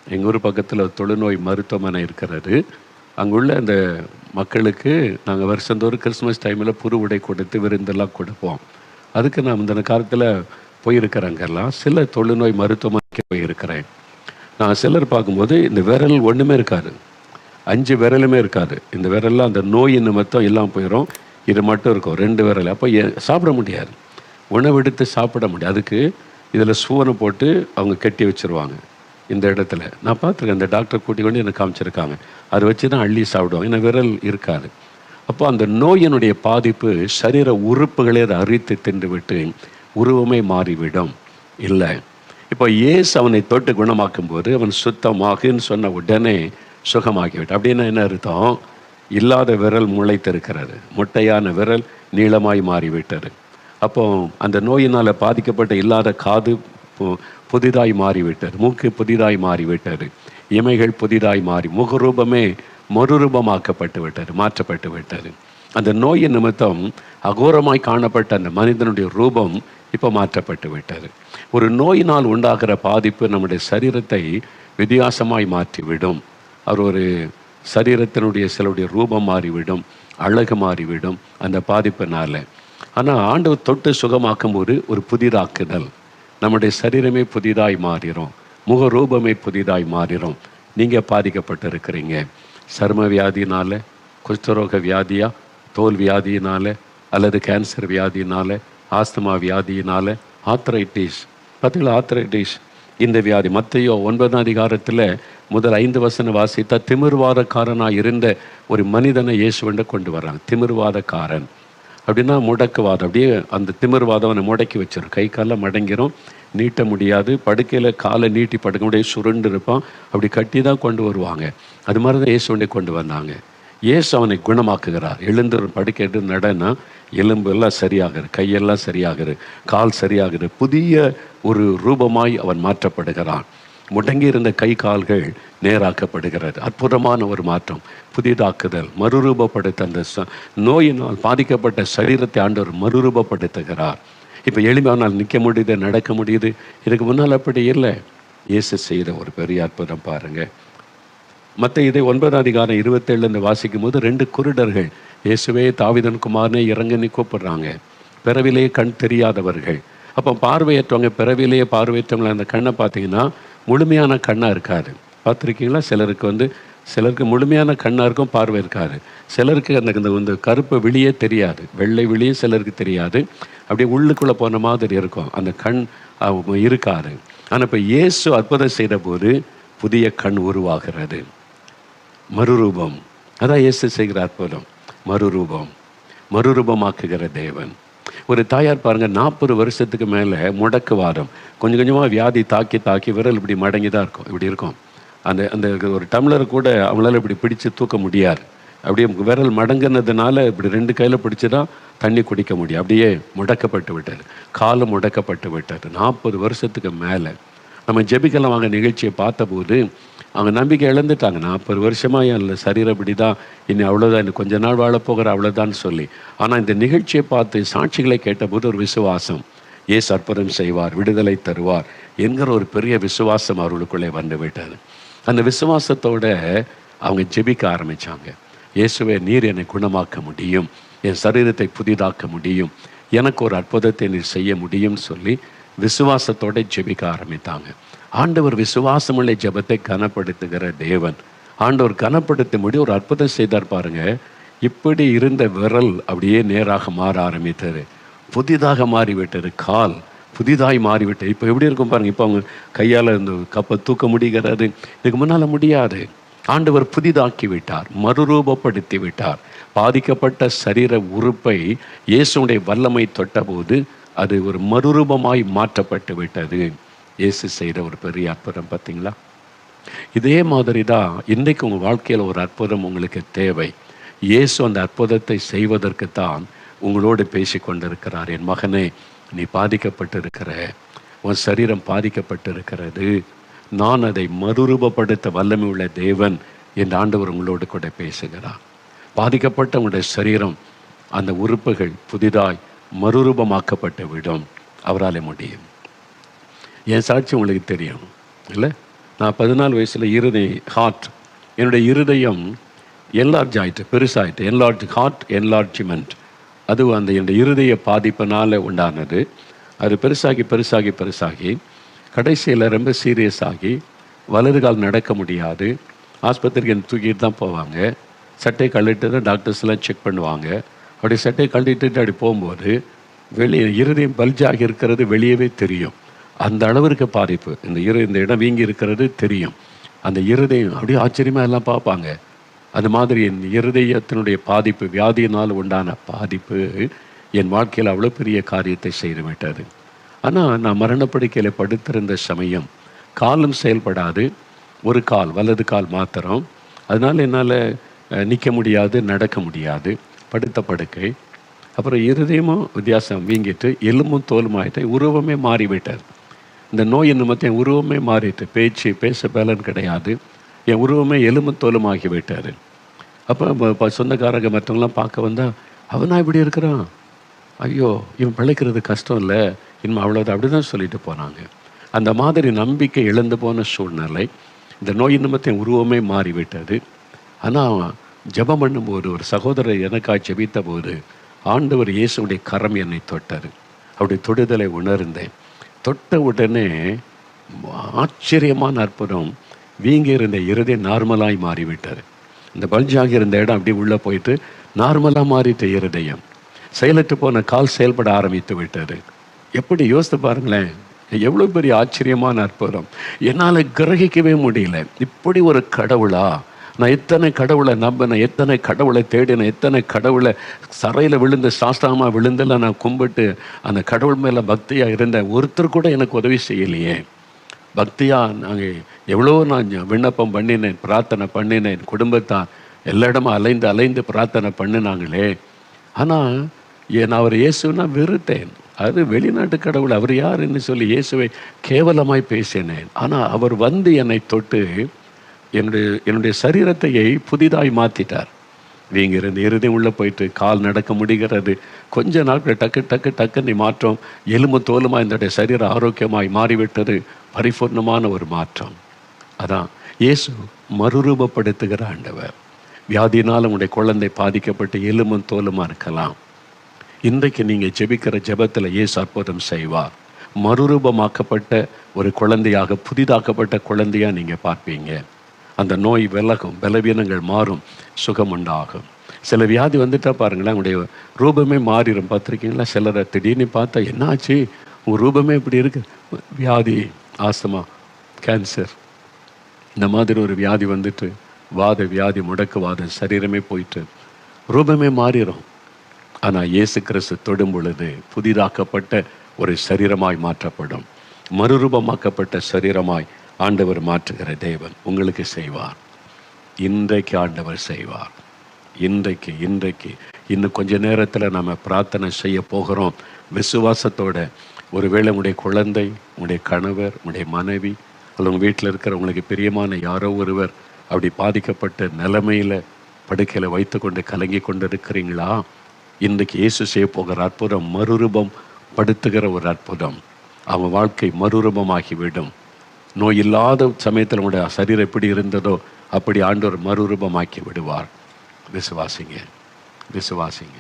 A: எங்கள் ஊர் பக்கத்தில் தொழுநோய் மருத்துவமனை இருக்கிறது. அங்குள்ள அந்த மக்களுக்கு நாங்கள் வருஷந்தோறும் கிறிஸ்மஸ் டைமில் புது உடை கொடுத்து விருந்தெல்லாம் கொடுப்போம். அதுக்கு நான் இந்த காலத்தில் போயிருக்கிறேங்கெல்லாம் சில தொழுநோய் மருத்துவமனைக்கு போயிருக்கிறேன். நான் சிலர் பார்க்கும்போது இந்த விரல் ஒன்றுமே இருக்காது, 5 விரலுமே இருக்காது. இந்த விரல்லாம் அந்த நோய் நிமித்தம் எல்லாம் போயிடும், இது மட்டும் இருக்கும் 2 விரல். அப்போ சாப்பிட முடியாது, உணவெடுத்து சாப்பிட முடியாது. அதுக்கு இதில் சூவனை போட்டு அவங்க கட்டி வச்சுருவாங்க. இந்த இடத்துல நான் பார்த்துருக்கேன், இந்த டாக்டர் கூட்டி கொண்டு எனக்கு காமிச்சிருக்காங்க. அதை வச்சு தான் அள்ளி சாப்பிடுவாங்க, ஏன்னா விரல் இருக்காது. அப்போ அந்த நோயினுடைய பாதிப்பு சரீர உறுப்புகளே அதை அரித்து தின்று விட்டு உருவமே மாறிவிடும். இல்லை, இப்போ இயேசு அவனை தொட்டு குணமாக்கும் போது அவன் சுத்தமாகுன்னு சொன்ன உடனே சுகமாகிவிட்டு. அப்படின்னா என்ன அர்த்தம்? இல்லாத விரல் முளைத்திருக்கிறது, முட்டையான விரல் நீளமாய் மாறிவிட்டது. அப்போ அந்த நோயினால் பாதிக்கப்பட்ட இல்லாத காது புதிதாய் மாறிவிட்டது, மூக்கு புதிதாய் மாறிவிட்டது, இமைகள் புதிதாய் மாறி முகரூபமே மறுரூபமாக்கப்பட்டு விட்டது, மாற்றப்பட்டு விட்டது. அந்த நோயின் நிமித்தம் அகோரமாய் காணப்பட்ட அந்த மனிதனுடைய ரூபம் இப்போ மாற்றப்பட்டு விட்டது. ஒரு நோயினால் உண்டாகிற பாதிப்பு நம்முடைய சரீரத்தை வித்தியாசமாய் மாற்றிவிடும். அவர் ஒரு சரீரத்தினுடைய சிலருடைய ரூபம் மாறிவிடும், அழகு மாறிவிடும் அந்த பாதிப்பினால. ஆனால் ஆண்டவர் தொட்டு சுகமாக்கும் போது ஒரு புதிதாக்குதல், நம்முடைய சரீரமே புதிதாய் மாறிடும், முகரூபமே புதிதாய் மாறிடும். நீங்கள் பாதிக்கப்பட்டு இருக்கிறீங்க சர்ம வியாதினால, குஷ்டரோக வியாதியா, தோல் வியாதியினால, அல்லது கேன்சர் வியாதியினால, ஆஸ்துமா வியாதியினால, ஆர்த்ரைட்டிஸ். பார்த்தீங்களா, ஆர்த்ரைட்டிஸ் இந்த வியாதி மத்தேயு 9ஆம் அதிகாரத்தில் முதல் 5 வசனம் வாசித்தா, திமிர்வாதக்காரனாக இருந்த ஒரு மனிதனை இயேசுவண்ட கொண்டு வர்றாங்க. திமிர்வாதக்காரன் அப்படின்னா முடக்குவாதம், அப்படியே அந்த திமிர்வாதம் அவனை முடக்கி வச்சிடும், கை காலில் மடங்கிரும், நீட்ட முடியாது, படுக்கையில் காலை நீட்டி படுக்க முடியாது, சுருண்டு இருப்பான், அப்படி கட்டி தான் கொண்டு வருவாங்க. அது மாதிரி தான் இயேசுவண்டை கொண்டு வந்தாங்க. இயேசு அவனை குணமாக்குகிறார். எழுந்து படுக்கை எடுத்து நடனா எலும்பு எல்லாம் சரியாகுது, கையெல்லாம் சரியாகுது, கால் சரியாகுது, புதிய ஒரு ரூபமாய் அவன் மாற்றப்படுகிறான். முடங்கி இருந்த கை கால்கள் நேராக்கப்படுகிறது. அற்புதமான ஒரு மாற்றம், புதிதாக்குதல், மறுரூபப்படுத்த அந்த நோயினால் பாதிக்கப்பட்ட சரீரத்தை ஆண்டவர் மறுரூபப்படுத்துகிறார். இப்போ எளிமையானால் நிற்க முடியுது, நடக்க முடியுது. இதுக்கு முன்னால் அப்படி இல்லை. இயேசு செய்த ஒரு பெரிய அற்புதம் பாருங்கள். மத்தேயு 9ஆம் அதிகாரம் 27 வாசிக்கும் போது 2 குருடர்கள் இயேசுவே தாவீதின் குமாரனே இறங்குன்னு கூப்பிடுறாங்க. பிறவிலேயே கண் தெரியாதவர்கள். அப்போ பார்வையற்றவங்க, பிறவிலேயே பார்வையற்றவங்களை அந்த கண்ணை பார்த்தீங்கன்னா முழுமையான கண்ணாக இருக்காது. பார்த்துருக்கீங்களா? சிலருக்கு முழுமையான கண்ணாக இருக்கும், பார்வை இருக்காது. சிலருக்கு அந்த கருப்பு விழியே தெரியாது, வெள்ளை விழியே சிலருக்கு தெரியாது, அப்படியே உள்ளுக்குள்ளே போன மாதிரி இருக்கும், அந்த கண் இருக்காது. ஆனால் இப்போ இயேசு அற்புதம் செய்த போது புதிய கண் உருவாகிறது. மறுரூபம். அதான் இயேசு செய்கிற அற்புதம். மறுரூபம், மறுரூபமாக்குகிற தேவன். ஒரு தாயார் பாருங்க, 40 வருஷத்துக்கு மேலே முடக்குவாதம், கொஞ்சம் கொஞ்சமாக வியாதி தாக்கி தாக்கி விரல் இப்படி மடங்கி தான் இருக்கும், இப்படி இருக்கும். அந்த அந்த ஒரு டம்ளர் கூட அவங்களால இப்படி பிடிச்சு தூக்க முடியாது. அப்படியே விரல் மடங்குனதுனால இப்படி 2 கையில் பிடிச்சி தான் தண்ணி குடிக்க முடியும். அப்படியே முடக்கப்பட்டு விட்டார், காலம் முடக்கப்பட்டு விட்டார் 40 வருஷத்துக்கு மேலே. நம்ம ஜெபிக்கலாம் வாங்க நிகழ்ச்சியை பார்த்தபோது அவங்க நம்பிக்கை இழந்துட்டாங்க. 40 வருஷமாக என் சரீரம் இப்படி தான், இனி அவ்வளோதான், இன்னும் கொஞ்ச நாள் வாழப்போகிற அவ்வளோதான்னு சொல்லி. ஆனால் இந்த நிகழ்ச்சியை பார்த்து சாட்சிகளை கேட்டபோது ஒரு விசுவாசம், இயேசு அற்புதம் செய்வார், விடுதலை தருவார் என்கிற ஒரு பெரிய விசுவாசம் அவர்களுக்குள்ளே வந்து விட்டது. அந்த விசுவாசத்தோட அவங்க ஜெபிக்க ஆரம்பித்தாங்க. இயேசுவே, நீர் என்னை குணமாக்க முடியும், என் சரீரத்தை புதிதாக்க முடியும், எனக்கு ஒரு அற்புதத்தை நீர் செய்ய முடியும்னு சொல்லி விசுவாசத்தோட ஜெபிக்க ஆரம்பித்தாங்க. ஆண்டவர் விசுவாசமுள்ள ஜெபத்தை கனப்படுத்துகிற தேவன். ஆண்டவர் கனப்படுத்த முடியும் ஒரு அற்புதம் செய்தார் பாருங்க. இப்படி இருந்த விரல் அப்படியே நேராக மாற ஆரம்பித்தது, புதிதாக மாறிவிட்டது, கால் புதிதாய் மாறிவிட்டது. இப்போ எப்படி இருக்கும் பாருங்க. இப்போ அவங்க கையால் இந்த கப்பை தூக்க முடிகிறது, இதுக்கு முன்னால் முடியாது. ஆண்டவர் புதிதாக்கி விட்டார், மறுரூபப்படுத்தி விட்டார். பாதிக்கப்பட்ட சரீர உறுப்பை இயேசுடைய வல்லமை தொட்டபோது அது ஒரு மறுரூபமாய் மாற்றப்பட்டு விட்டது. இயேசு செய்கிற ஒரு பெரிய அற்புதம் பார்த்தீங்களா? இதே மாதிரி தான் இன்றைக்கு உங்கள் வாழ்க்கையில் ஒரு அற்புதம் உங்களுக்கு தேவை. இயேசு அந்த அற்புதத்தை செய்வதற்குத்தான் உங்களோடு பேசி கொண்டிருக்கிறார். என் மகனே, நீ பாதிக்கப்பட்டிருக்கிற, உன் சரீரம் பாதிக்கப்பட்டிருக்கிறது, நான் அதை மறுரூபப்படுத்த வல்லமை உள்ள தேவன் என் ஆண்டவர் உங்களோடு கூட பேசுகிறார். பாதிக்கப்பட்ட உங்களுடைய சரீரம், அந்த உறுப்புகள் புதிதாய் மறுரூபமாக்கப்பட்டு விடும், அவரால் முடியும். என் சாட்சி உங்களுக்கு தெரியும் இல்லை? நான் 14 வயசில் என்னுடைய இருதயம் என்லார்ஜ் ஆகிட்டு, பெருசாகிட்டு, ஹார்ட் என்லார்ஜ்மெண்ட், அது அந்த என்னுடைய இருதய பாதிப்பினால் உண்டானது. அது பெருசாகி கடைசியில் ரொம்ப சீரியஸ் ஆகி வலது கால் நடக்க முடியாது. ஆஸ்பத்திரிக்கு என்னை தூக்கிட்டு தான் போவாங்க. சட்டை கழட்டிட்டு தான் டாக்டர்ஸ்லாம் செக் பண்ணுவாங்க. அப்படி சட்டை கழட்டிட்டு அப்படி போகும்போது வெளியே இருதயம் பல்ஜாகி இருக்கிறது வெளியவே தெரியும். அந்த அளவிற்கு பாதிப்பு, இந்த இடம் வீங்கி இருக்கிறது தெரியும். அந்த இருதயம் அப்படியே ஆச்சரியமாக எல்லாம் பார்ப்பாங்க. அது மாதிரி என் இருதயத்தினுடைய பாதிப்பு, வியாதியினால் உண்டான பாதிப்பு என் வாழ்க்கையில் அவ்வளோ பெரிய காரியத்தை செய்து விட்டது. ஆனால் நான் மரணப்படுக்கையில் படுத்திருந்த சமயம் காலும் செயல்படாது, ஒரு கால், வலது கால் மாத்திரம். அதனால் என்னால் நிற்க முடியாது, நடக்க முடியாது, படுத்த படுக்கை. அப்புறம் இருதயமும் வித்தியாசம் வீங்கிட்டு, எலும்பும் தோலுமாயிட்டு, உருவமே மாறிவிட்டார். இந்த நோய் நிமித்தம் என் உருவமே மாறிட்டு, பேச பலன் கிடையாது, என் உருவமே எலும்பும் தோலுமாகி விட்டார். அப்போ சொந்தக்காரங்க மற்றவங்களாம் பார்க்க வந்தால், அவனா இப்படி இருக்கிறான், ஐயோ இவன் பிழைக்கிறது கஷ்டம் இல்லை, இனிமே அவ்வளோதான், அப்படி தான் சொல்லிட்டு போனாங்க. அந்த மாதிரி நம்பிக்கை இழந்து போன சூழ்நிலை, இந்த நோய் நிமித்தம் உருவமே மாறிவிட்டது. ஆனால் ஜெபம் பண்ணும்போது ஒரு சகோதரர் எனக்காக ஜெபித்த போது ஆண்டவர் இயேசுடைய கரம் என்னை தொட்டார். அவருடைய தொடுதலை உணர்ந்தேன். தொட்ட உடனே ஆச்சரியமான அற்புதம், வீங்கி இருந்த இருதயம் நார்மலாய் மாறிவிட்டார். இந்த பல்ஜாகி இருந்த இடம் அப்படி உள்ளே போயிட்டு நார்மலாக மாறிட்ட இருதயம். செயலற்று போன கால் செயல்பட ஆரம்பித்து விட்டார். எப்படி யோசித்து பாருங்களேன், எவ்வளோ பெரிய ஆச்சரியமான அற்புதம். என்னால் கிரகிக்கவே முடியல. இப்படி ஒரு கடவுளா? நான் எத்தனை கடவுளை நம்பினேன், எத்தனை கடவுளை தேடினேன், எத்தனை கடவுளை சரையில் விழுந்து சாஸ்தாமாக விழுந்தெல்லாம் நான் கும்பிட்டு அந்த கடவுள் மேலே பக்தியாக இருந்தேன். ஒருத்தர் கூட எனக்கு உதவி செய்யலையே. பக்தியாக நாங்கள் எவ்வளோ நான் விண்ணப்பம் பண்ணினேன், பிரார்த்தனை பண்ணினேன், குடும்பத்தான் எல்லா இடமும் அலைந்து பிரார்த்தனை பண்ணினாங்களே. ஆனால் நான் அவர் இயேசுன்னா வெறுத்தேன். அது வெளிநாட்டு கடவுள், அவர் யாருன்னு சொல்லி இயேசுவை கேவலமாய் பேசினேன். ஆனால் அவர் வந்து என்னை தொட்டு என்னுடைய சரீரத்தையை புதிதாய் மாற்றிட்டார். வீங்கிருந்து இருதயம் உள்ளே போயிட்டு கால் நடக்க முடிகிறது. கொஞ்ச நாட்கள் டக்குன்னு மாற்றம், எலும்பு தோலுமாக என்னுடைய சரீரம் ஆரோக்கியமாய் மாறிவிட்டது. பரிபூர்ணமான ஒரு மாற்றம். அதான் இயேசு மறுரூபப்படுத்துகிற ஆண்டவர். வியாதினால் உங்களுடைய குழந்தை பாதிக்கப்பட்டு எலும்பும் தோலுமாக இருக்கலாம். இன்றைக்கு நீங்கள் ஜெபிக்கிற ஜெபத்தில் இயேசு அற்புதம் செய்வார். மறுரூபமாக்கப்பட்ட ஒரு குழந்தையாக, புதிதாக்கப்பட்ட குழந்தையாக நீங்கள் பார்ப்பீங்க. அந்த நோய் விலகும், பலவீனங்கள் மாறும், சுகம் உண்டாகும். சில வியாதி வந்துட்டா பாருங்களேன், உங்களுடைய ரூபமே மாறிடும். பார்த்துருக்கீங்களா? சிலரை திடீர்னு பார்த்தா என்னாச்சு, உங்கள் ரூபமே இப்படி இருக்கு. வியாதி, ஆஸ்துமா, கேன்சர், இந்த மாதிரி ஒரு வியாதி வந்துட்டு வாத வியாதி முடக்குவாத சரீரமே போயிட்டு ரூபமே மாறிடும். ஆனால் இயேசு கிறிஸ்து தொடும் பொழுது புதிதாக்கப்பட்ட ஒரு சரீரமாய் மாற்றப்படும். மறுரூபமாக்கப்பட்ட சரீரமாய் ஆண்டவர் மாற்றுகிற தேவன் உங்களுக்கு செய்வார். இன்றைக்கு ஆண்டவர் செய்வார். இன்றைக்கு இன்னும் கொஞ்ச நேரத்தில் நம்ம பிரார்த்தனை செய்ய போகிறோம். விசுவாசத்தோட ஒருவேளை உங்களுடைய குழந்தை, உங்களுடைய கணவர், உங்களுடைய மனைவி, அல்லது உங்கள் வீட்டில் இருக்கிற உங்களுக்கு பிரியமான யாரோ ஒருவர் அப்படி பாதிக்கப்பட்ட நிலைமையில் படுக்கையில் வைத்து கொண்டு கலங்கி கொண்டு இருக்கிறீங்களா? இன்றைக்கு இயேசு செய்ய போகிற அற்புதம் மறுரூபம் படுத்துகிற ஒரு அற்புதம். அவன் வாழ்க்கை மறுரூபமாகிவிடும். நோய் இல்லாத சமயத்தில் உங்களுடைய சரீரம் எப்படி இருந்ததோ அப்படி ஆண்டவர் மறுரூபமாக்கி விடுவார். விசுவாசிங்க, விசுவாசிங்க.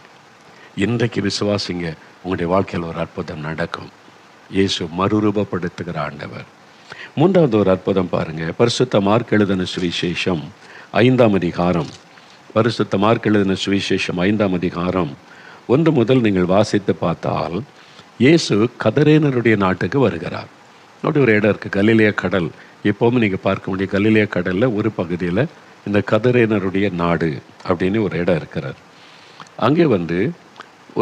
A: இன்றைக்கு விசுவாசிங்க, உங்களுடைய வாழ்க்கையில் ஒரு அற்புதம் நடக்கும். இயேசு மறுரூபப்படுத்துகிற ஆண்டவர். மூன்றாவது ஒரு அற்புதம் பாருங்க. பரிசுத்த மார்க் எழுதின சுவிசேஷம் 5ஆம் அதிகாரம். பரிசுத்த மார்க் எழுதின சுவிசேஷம் 5ஆம் அதிகாரம் 1 முதல் நீங்கள் வாசித்து பார்த்தால், இயேசு கதரேனருடைய நாட்டுக்கு வருகிறார். அப்படி ஒரு இடம் இருக்குது, கலிலேய கடல். எப்போவும் நீங்கள் பார்க்க முடியும், கலிலேய கடலில் ஒரு பகுதியில் இந்த கதரேனருடைய நாடு அப்படின்னு ஒரு இடம் இருக்கிறார். அங்கே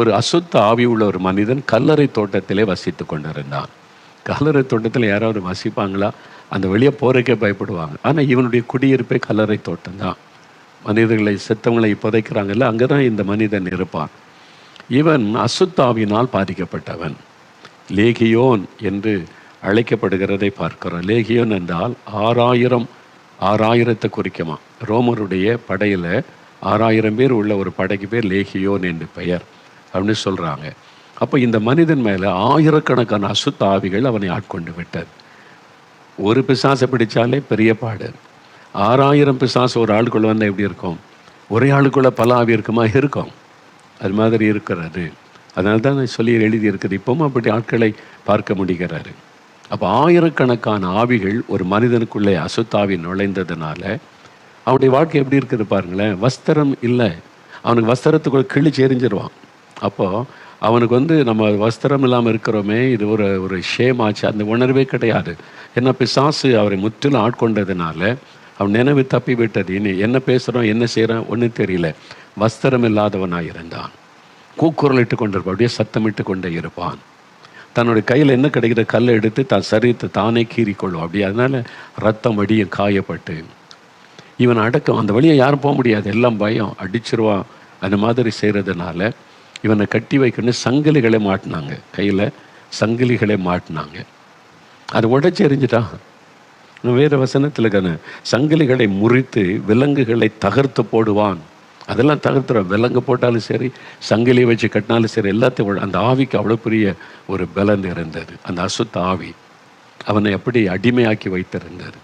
A: ஒரு அசுத்த ஆவி உள்ள ஒரு மனிதன் கல்லறை தோட்டத்திலே வசித்து கொண்டிருந்தான். கல்லறை தோட்டத்தில் யாராவது வசிப்பாங்களா? அந்த வெளியே போறதுக்கே பயப்படுவாங்க. ஆனால் இவனுடைய குடியிருப்பே கல்லறை தோட்டம் தான். மனிதர்களை செத்தவங்களை புதைக்கிறாங்கல்ல, அங்கே தான் இந்த மனிதன் இருப்பான். இவன் அசுத்தாவினால் பாதிக்கப்பட்டவன். லேகியோன் என்று அழைக்கப்படுகிறதை பார்க்கிறோம். லேகியோன் என்றால் 6000 குறிக்குமா. ரோமருடைய படையில் 6000 பேர் உள்ள ஒரு படைக்கு பேர் லேகியோன் என்று பெயர் அப்படின்னு சொல்கிறாங்க. அப்போ இந்த மனிதன் மேலே ஆயிரக்கணக்கான அசுத்த ஆவிகள் அவனை ஆட்கொண்டு விட்டது. ஒரு பிசாசை பிடிச்சாலே பெரிய பாடு. 6000 பிசாசு ஒரு ஆளுக்குள்ளே வந்தால் எப்படி இருக்கும்? ஒரே ஆளுக்குள்ளே பல ஆவி இருக்குமா? இருக்கும். அது மாதிரி இருக்கிறது. அதனால தான் சொல்லி எழுதியிருக்குது. இப்பவும் அப்படி ஆட்களை பார்க்க முடிகிறாரு. அப்போ ஆயிரக்கணக்கான ஆவிகள் ஒரு மனிதனுக்குள்ளே அசுத்தாவி நுழைந்ததுனால அவனுடைய வாழ்க்கை எப்படி இருக்குது பாருங்களேன். வஸ்திரம் இல்லை, அவனுக்கு வஸ்திரத்துக்குள்ள கிழிச்சு எரிஞ்சிருவான். அப்போது அவனுக்கு நம்ம வஸ்திரம் இல்லாமல் இருக்கிறோமே, இது ஒரு ஷேம் ஆச்சு. அந்த உணர்வே கிடையாது. ஏன்னா பிசாசு அவரை முற்றிலும் ஆட்கொண்டதுனால அவன் நினைவு தப்பி விட்டது. இனி என்ன பேசுகிறோம், என்ன செய்கிறான் ஒன்றும் தெரியல. வஸ்திரம் இல்லாதவனாக இருந்தான். கூக்குரலிட்டு கொண்டிருப்பான், அப்படியே சத்தமிட்டு கொண்டே இருப்பான். தன்னுடைய கையில் என்ன கிடைக்கிற கல்லை எடுத்து தான் சரீரத்தை தானே கீறிக்கொள்ளும். அப்படி அதனால் ரத்தம் வடியும், காயப்பட்டு இவன் அடக்கம். அந்த வழியை யாரும் போக முடியாது, எல்லாம் பயம், அடிச்சிருவான். அந்த மாதிரி செய்கிறதுனால இவனை கட்டி வைக்கணும்னு சங்கிலிகளை மாட்டினாங்க. கையில் சங்கிலிகளை மாட்டினாங்க. அதை உடைச்சி எறிஞ்சிட்டான். வேறு வசனத்தில் சங்கிலிகளை முறித்து விலங்குகளை தகர்த்து போடுவான். அதெல்லாம் தகர்த்துறான். விலங்கு போட்டாலும் சரி, சங்கிலியை வச்சு கட்டினாலும் சரி, எல்லாத்தையும். அந்த ஆவிக்கு அவ்வளோ பெரிய ஒரு பலன் இருந்தது. அந்த அசுத்த ஆவி அவனை எப்படி அடிமையாக்கி வைத்திருந்தது.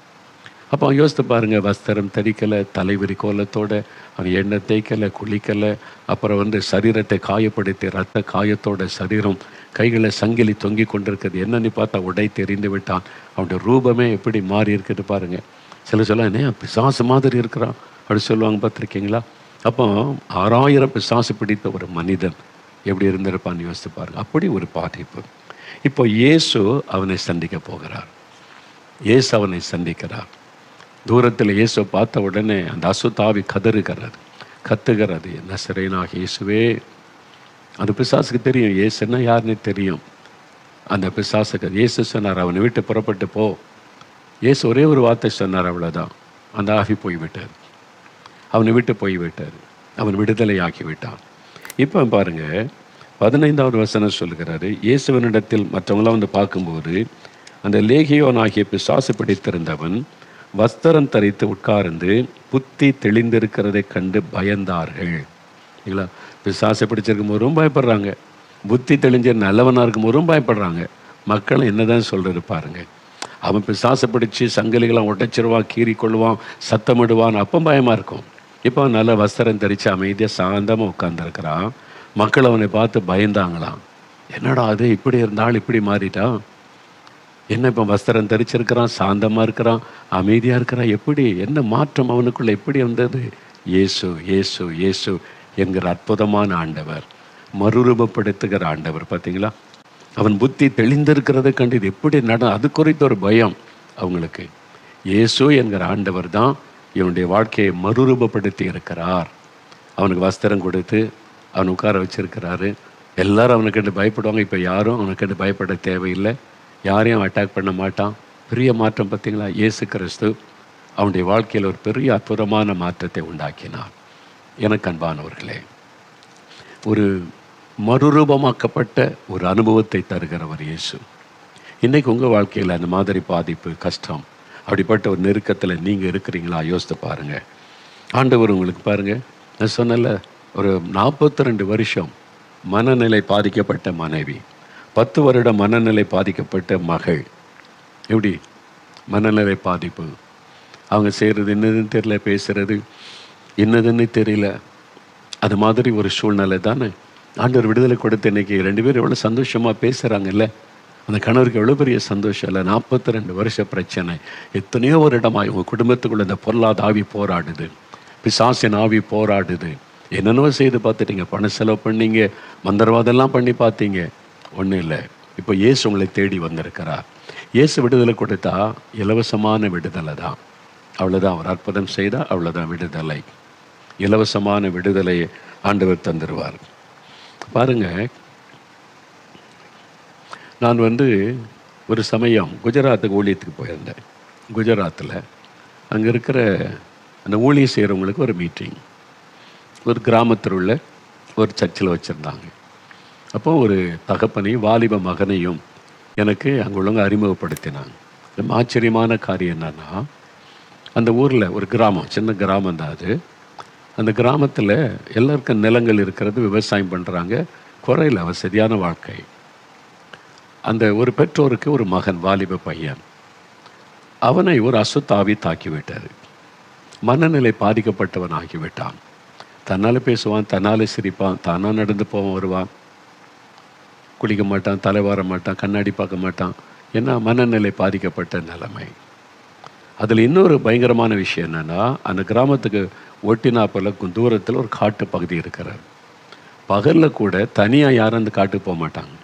A: அப்போ யோசித்து பாருங்கள், வஸ்திரம் தரிக்கலை, தலைவிரி கோலத்தோடு அவன் எண்ணெய் தேய்க்கலை, குளிக்கலை. அப்புறம் சரீரத்தை காயப்படுத்தி ரத்த காயத்தோட சரீரம், கைகளை சங்கிலி தொங்கி கொண்டிருக்கிறது. என்னன்னு பார்த்தா உடை தெரிந்து விட்டான். அவனுடைய ரூபமே எப்படி மாறி இருக்குது பாருங்கள். சில சொல்ல என்ன பிசாசு மாதிரி இருக்கிறான் அப்படி சொல்லுவாங்க, பார்த்துருக்கீங்களா? அப்போ 6000 பிசாசு பிடித்த ஒரு மனிதன் எப்படி இருந்திருப்பான்னு யோசித்து பாருங்கள். அப்படி ஒரு பாதிப்பு. இப்போ இயேசு அவனை சந்திக்க போகிறார். இயேசு அவனை சந்திக்கிறார். தூரத்தில் இயேசு பார்த்த உடனே அந்த அசுத்தாவி கத்துகிறது, நசரேயனாகிய இயேசுவே. அந்த பிசாசுக்கு தெரியும் இயேசுன்னா யாருன்னு தெரியும். அந்த பிசாசுக்கு இயேசு சொன்னார், அவனை விட்டு புறப்பட்டு போ. இயேசு ஒரே ஒரு வார்த்தை சொன்னார், அவ்வளோதான். அந்த ஆவி போய்விட்டார், அவனை விட்டு போய்விட்டார். அவன் விடுதலை ஆக்கிவிட்டான். இப்போ பாருங்கள், 15வது வசனம் சொல்கிறாரு, இயேசுவனிடத்தில் மற்றவங்களாம் பார்க்கும்போது அந்த லேகியோன் ஆகிய பிசாசு பிடித்திருந்தவன் வஸ்திரம் தரித்து உட்கார்ந்து புத்தி தெளிந்திருக்கிறதை கண்டு பயந்தார்கள். இல்லைங்களா? பிசாசை பிடிச்சிருக்கும் போதும் பயப்படுறாங்க, புத்தி தெளிஞ்ச நல்லவனாக இருக்கும் போதும் பயப்படுறாங்க. மக்களும் என்னதான் சொல்கிறது பாருங்க. அவன் பிசாசை பிடிச்சி சங்கிலிகளாம் உடைச்சிருவான், கீறி கொள்வான், சத்தமிடுவான், அப்போ பயமாக இருக்கும். இப்போ நல்ல வஸ்திரம் தரித்து அமைதியாக சாந்தமாக உட்கார்ந்துருக்கிறான். மக்கள் அவனை பார்த்து பயந்தாங்களாம். என்னடா அது, இப்படி இருந்தால் இப்படி மாறிட்டான், என்ன இப்போ வஸ்திரம் தரிச்சிருக்கிறான், சாந்தமாக இருக்கிறான், அமைதியாக இருக்கிறான், எப்படி என்ன மாற்றம் அவனுக்குள்ளே எப்படி வந்தது? இயேசு இயேசு இயேசு என்கிற அற்புதமான ஆண்டவர், மறுரூபப்படுத்துகிற ஆண்டவர். பார்த்தீங்களா? அவன் புத்தி தெளிந்திருக்கிறதை கண்டு இது எப்படி அது குறித்த ஒரு பயம் அவங்களுக்கு. இயேசு என்கிற ஆண்டவர் தான் இவனுடைய வாழ்க்கையை மறுரூபப்படுத்தி இருக்கிறார். அவனுக்கு வஸ்திரம் கொடுத்து அவன் உட்கார வச்சிருக்கிறாரு. எல்லாரும் அவனை கண்டு பயப்படுவாங்க. இப்போ யாரும் அவனை கண்டு பயப்பட தேவையில்லை. யாரையும் அட்டாக் பண்ண மாட்டான். பெரிய மாற்றம் பார்த்தீங்களா? இயேசு கிறிஸ்து அவனுடைய வாழ்க்கையில் ஒரு பெரிய அற்புதமான மாற்றத்தை உண்டாக்கினார். எனக்கு அன்பானவர்களே, ஒரு மறுரூபமாக்கப்பட்ட ஒரு அனுபவத்தை தருகிறவர் இயேசு. இன்றைக்கி உங்கள் வாழ்க்கையில் அந்த மாதிரி பாதிப்பு, கஷ்டம், அப்படிப்பட்ட ஒரு நெருக்கத்தில் நீங்கள் இருக்கிறீங்களா? யோசித்து பாருங்கள். ஆண்டவர் உங்களுக்கு பாருங்கள், நான் சொன்னல, ஒரு 42 வருஷம் மனநிலை பாதிக்கப்பட்ட மனைவி, 10 வருடம் மனநிலை பாதிக்கப்பட்ட மகள். எப்படி மனநிலை பாதிப்பு, அவங்க செய்கிறது என்னதுன்னு தெரியல, பேசுகிறது என்னதுன்னு தெரியல. அது மாதிரி ஒரு சூழ்நிலை தானே. ஆண்டவர் விடுதலை கொடுத்து இன்றைக்கி 2 பேரும் எவ்வளோ சந்தோஷமாக பேசுகிறாங்கல்ல. அந்த கணவருக்கு எவ்வளோ பெரிய சந்தோஷம் இல்லை. 42 வருஷ பிரச்சனை, எத்தனையோ வருடமாக உங்கள் குடும்பத்துக்குள்ள இந்த பொருளாத ஆவி போராடுது, பிசாசின் ஆவி போராடுது. என்னென்னவோ செய்து பார்த்துட்டீங்க, பணம் செலவு பண்ணீங்க, மந்திரவாதெல்லாம் பண்ணி பார்த்தீங்க, ஒன்றும் இல்லை. இப்போ இயேசு உங்களை தேடி வந்திருக்கிறார். இயேசு விடுதலை கொடுத்தா இலவசமான விடுதலை தான். அவ்வளோதான். அவர் அற்புதம் செய்தால் அவ்வளோதான் விடுதலை. இலவசமான விடுதலையை ஆண்டவர் தந்துடுவார். பாருங்கள், நான் ஒரு சமயம் குஜராத்துக்கு ஊழியத்துக்கு போயிருந்தேன். குஜராத்தில் அங்கே இருக்கிற அந்த ஊழியம் செய்கிறவங்களுக்கு ஒரு மீட்டிங் ஒரு கிராமத்தில் உள்ள ஒரு சர்ச்சில் வச்சுருந்தாங்க. அப்போது ஒரு தகப்பனையும் வாலிப மகனையும் எனக்கு அங்கே உள்ளவங்க அறிமுகப்படுத்தினாங்க. ரொம்ப ஆச்சரியமான காரியம் என்னன்னா, அந்த ஊரில் ஒரு கிராமம், சின்ன கிராமம் தான் அது. அந்த கிராமத்தில் எல்லாருக்கும் நிலங்கள் இருக்கிறது, விவசாயம் பண்ணுறாங்க, குறையில வசதியான வாழ்க்கை. அந்த ஒரு பெற்றோருக்கு ஒரு மகன், வாலிப பையன், அவனை ஒரு அசுத்தாவி தாக்கிவிட்டார். மனநிலை பாதிக்கப்பட்டவன் ஆகிவிட்டான். தன்னால் பேசுவான், தன்னால் சிரிப்பான், தானாக நடந்து போவான், வருவான், குளிக்க மாட்டான், தலை வார மாட்டான், கண்ணாடி பார்க்க மாட்டான். ஏன்னா மனநிலை பாதிக்கப்பட்ட நிலைமை. அதில் இன்னொரு பயங்கரமான விஷயம் என்னென்னா, அந்த கிராமத்துக்கு ஒட்டினாப்பில் தூரத்தில் ஒரு காட்டு பகுதி இருக்கிறார். பகலில் கூட தனியாக யாரும் அந்த காட்டுக்கு போக மாட்டாங்க,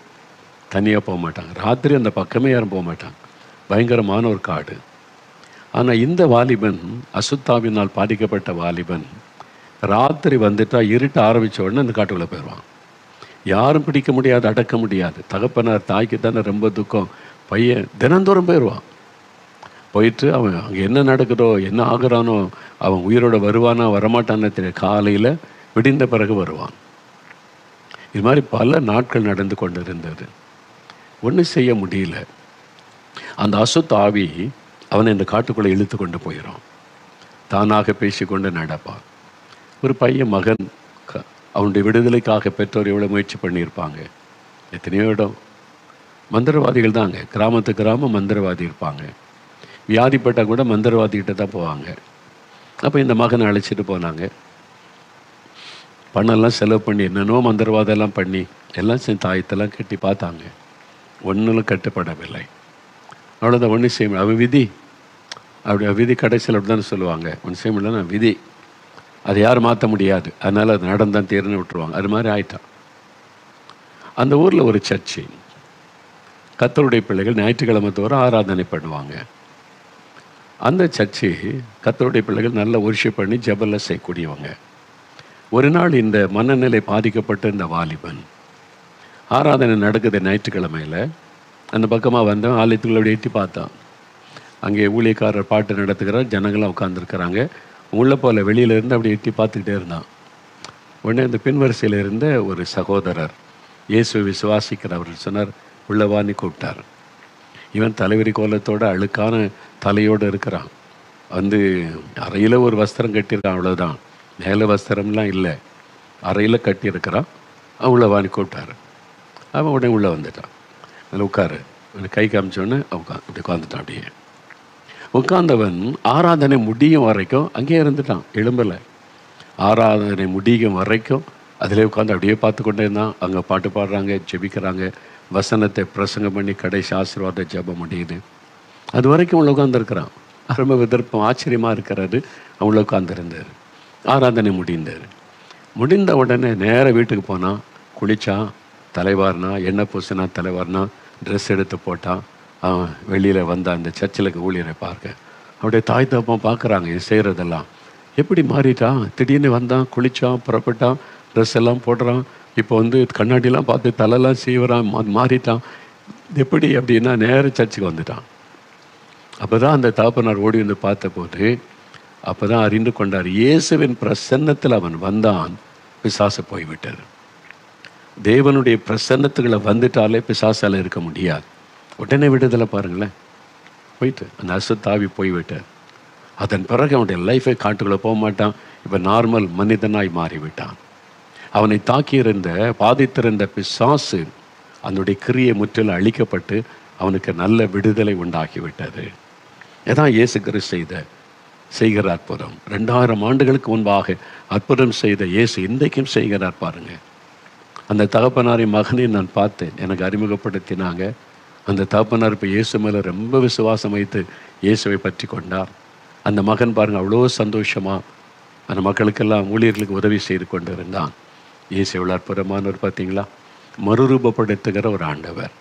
A: தனியாக போக மாட்டாங்க. ராத்திரி அந்த பக்கமே யாரும் போக மாட்டாங்க. பயங்கரமான ஒரு காடு. ஆனால் இந்த வாலிபன், அசுத்தாவினால் பாதிக்கப்பட்ட வாலிபன், ராத்திரி வந்துட்டால் இருட்ட ஆரம்பித்த உடனே அந்த காட்டுக்குள்ளே போயிடுவான். யாரும் பிடிக்க முடியாது, அடக்க முடியாது. தகப்பனார் தாய்க்கு தானே ரொம்ப துக்கம். பையன் தினந்தோறும் போயிடுவான். போயிட்டு அவன் அங்கே என்ன நடக்குதோ, என்ன ஆகுறானோ, அவன் உயிரோட வருவானா வரமாட்டான்னு தெரியும். காலையில் விடிந்த பிறகு வருவான். இது மாதிரி பல நாட்கள் நடந்து கொண்டு இருந்தது. ஒன்றும் செய்ய முடியல. அந்த அசுத்த ஆவி அவனை இந்த காட்டுக்குள்ளே இழுத்து கொண்டு போயிடும். தானாக பேசிக்கொண்டு நடப்பான். ஒரு பையன், மகன், அவனுடைய விடுதலைக்காக பெற்றோர் எவ்வளோ முயற்சி பண்ணியிருப்பாங்க. எத்தனையோ இடம் மந்திரவாதிகள் தாங்க. கிராமத்துக்கு கிராமம் மந்திரவாதி இருப்பாங்க. வியாதிப்பட்டால் கூட மந்திரவாதிகிட்ட தான் போவாங்க. அப்போ இந்த மகனை அழைச்சிட்டு போனாங்க. பணம்லாம் செலவு பண்ணி என்னென்னோ மந்திரவாதெல்லாம் பண்ணி எல்லாம் சேர்ந்து தாயத்தெல்லாம் கட்டி பார்த்தாங்க. ஒன்றும் கட்டுப்படவில்லை. அவ்வளோதான். ஒன்று செய்ய அவன் விதி, அப்படி விதி கடைசியில் அப்படி தானே சொல்லுவாங்க. ஒன்று செய்ய முடியலன்னா விதி, அதை யாரும் மாற்ற முடியாது, அதனால் அது நடந்தான் தீர்னு விட்டுருவாங்க. அது மாதிரி ஆயிட்டான். அந்த ஊரில் ஒரு சர்ச்சு, கர்த்தருடைய பிள்ளைகள் ஞாயிற்றுக்கிழமை தோறும் ஆராதனை பண்ணுவாங்க. அந்த சர்ச்சு கர்த்தருடைய பிள்ளைகள் நல்ல ஒர்ஷிப் பண்ணி ஜெபம்லாம் செய்யக்கூடியவங்க. ஒரு நாள் இந்த மனநிலை பாதிக்கப்பட்ட இந்த வாலிபன், ஆராதனை நடக்குது ஞாயிற்றுக்கிழமையில், அந்த பக்கமாக வந்தவன் ஆலயத்துக்குள்ள அப்படி எட்டி பார்த்தான். அங்கே ஊழியக்காரர் பாட்டு நடத்துகிறார், ஜனங்களாம் உட்காந்துருக்கிறாங்க. உள்ளே போல் வெளியிலேருந்து அப்படி எட்டி பார்த்துக்கிட்டே இருந்தான். உடனே அந்த பின்வரிசையில் இருந்த ஒரு சகோதரர், இயேசு விசுவாசிக்கிறவர், சொன்னார், உள்ளவான்னு கூப்பிட்டார். இவன் தலைவரி கோலத்தோடு அழுக்கான தலையோடு இருக்கிறான். அறையில் ஒரு வஸ்திரம் கட்டியிருக்கான், அவ்வளோதான். மேலே வஸ்திரம்லாம் இல்லை, அறையில் கட்டியிருக்கிறான். உள்ளவான்னு கூப்பிட்டார். அவன் உடனே உள்ளே வந்துட்டான். அதில் உட்காரு, கை காமிச்சோடனே அப்படி உட்காந்துட்டான். அப்படியே உட்கார்ந்தவன் ஆராதனை முடியும் வரைக்கும் அங்கேயே இருந்துட்டான், எழும்பலை. ஆராதனை முடியும் வரைக்கும் அதிலே உட்காந்து அப்படியே பார்த்து கொண்டே இருந்தான். அங்கே பாட்டு பாடுறாங்க, ஜெபிக்கிறாங்க, வசனத்தை பிரசங்கம் பண்ணி கடைசி ஆசீர்வாத ஜெபம் முடியுது. அது வரைக்கும் உள்ள உட்காந்துருக்கிறான். ரொம்ப விதர்ப்பம், ஆச்சரியமாக இருக்கிறாரு. அவங்கள உட்காந்துருந்தார். ஆராதனை முடிந்த உடனே நேராக வீட்டுக்கு போனான். குளித்தான், தலைவாரினா, எண்ணெய் பூசினா, தலைவாரினா, ட்ரெஸ் எடுத்து போட்டான். அவன் வெளியில் வந்தான். அந்த சர்ச்சில் ஊழியரை பார்க்க அவருடைய தாய் தப்பம் பார்க்குறாங்க இது செய்கிறதெல்லாம். எப்படி மாறிட்டான், திடீர்னு வந்தான், குளித்தான், புறப்பட்டான், ட்ரெஸ் எல்லாம் போடுறான், இப்போ கண்ணாடிலாம் பார்த்து தலைலாம் சீவுறான், மாறிட்டான் எப்படி அப்படின்னா நேராக சர்ச்சுக்கு வந்துட்டான். அப்போ தான் அந்த தகப்பனார் ஓடி வந்து பார்த்தபோது அப்போ தான் அறிந்து கொண்டார், இயேசுவின் பிரசன்னத்தில் அவன் வந்தான், பிசாசு போய்விட்டார். தேவனுடைய பிரசன்னத்துக்களை வந்துட்டாலே பிசாசால் இருக்க முடியாது. உடனே விடுதலை பாருங்களேன், போயிட்டு அந்த அசுத்தாவி போய்விட்டார். அதன் பிறகு அவனுடைய லைஃபை காட்டுக்குள்ளே போக மாட்டான். இப்போ நார்மல் மனிதனாய் மாறிவிட்டான். அவனை தாக்கியிருந்த பாதித்திருந்த பிசாசு அதனுடைய கிரியை முற்றிலும் அழிக்கப்பட்டு அவனுக்கு நல்ல விடுதலை உண்டாகிவிட்டது. இதான் இயேசு கிறிஸ்து செய்கிற அற்புதம். 2000 ஆண்டுகளுக்கு முன்பாக அற்புதம் செய்த இயேசு இன்றைக்கும் செய்கிறார் பாருங்க. அந்த தகப்பனாரின் மகனை நான் பார்த்தேன், எனக்கு அறிமுகப்படுத்தினாங்க. அந்த தகப்பனார் இப்போ இயேசு மேலே ரொம்ப விசுவாசம் வைத்து இயேசுவை பற்றி கொண்டார். அந்த மகன் பாருங்கள் அவ்வளோ சந்தோஷமாக அந்த மக்களுக்கெல்லாம் ஊழியர்களுக்கு உதவி செய்து கொண்டு இருந்தான். இயேசு எவ்வளோ அற்புதமானவர் பார்த்தீங்களா, மறுரூபப்படுத்துகிற ஒரு ஆண்டவர்.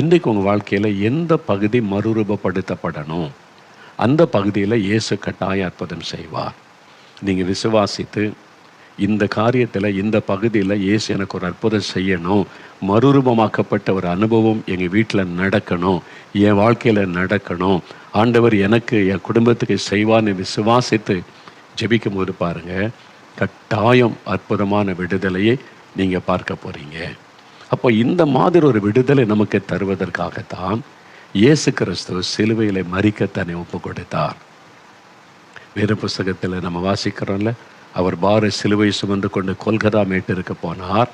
A: இன்றைக்கு உங்கள் வாழ்க்கையில் எந்த பகுதி மறுரூபப்படுத்தப்படணும், அந்த பகுதியில் இயேசு கட்டாய அற்புதம் செய்வார். நீங்கள் விசுவாசித்து இந்த காரியத்தில் இந்த பகுதியில் இயேசு எனக்கு ஒரு அற்புதம் செய்யணும், மறுரூபமாக்கப்பட்ட ஒரு அனுபவம் எங்கள் வீட்டில் நடக்கணும், என் வாழ்க்கையில் நடக்கணும், ஆண்டவர் எனக்கு என் குடும்பத்துக்கு செய்வான்னு விசுவாசித்து ஜெபிக்கும் போது பாருங்கள், கட்டாயம் அற்புதமான விடுதலையை நீங்கள் பார்க்க போகிறீங்க. அப்போ இந்த மாதிரி ஒரு விடுதலை நமக்கு தருவதற்காகத்தான் இயேசு கிறிஸ்து சிலுவையில் மரிக்க தன்னை ஒப்பு கொடுத்தார். வேறு புஸ்தகத்தில் நம்ம வாசிக்கிறோம்ல, அவர் பார சிலுவை சுமந்து கொண்டு கொல்கதா மேட்டிற்கு போனார்.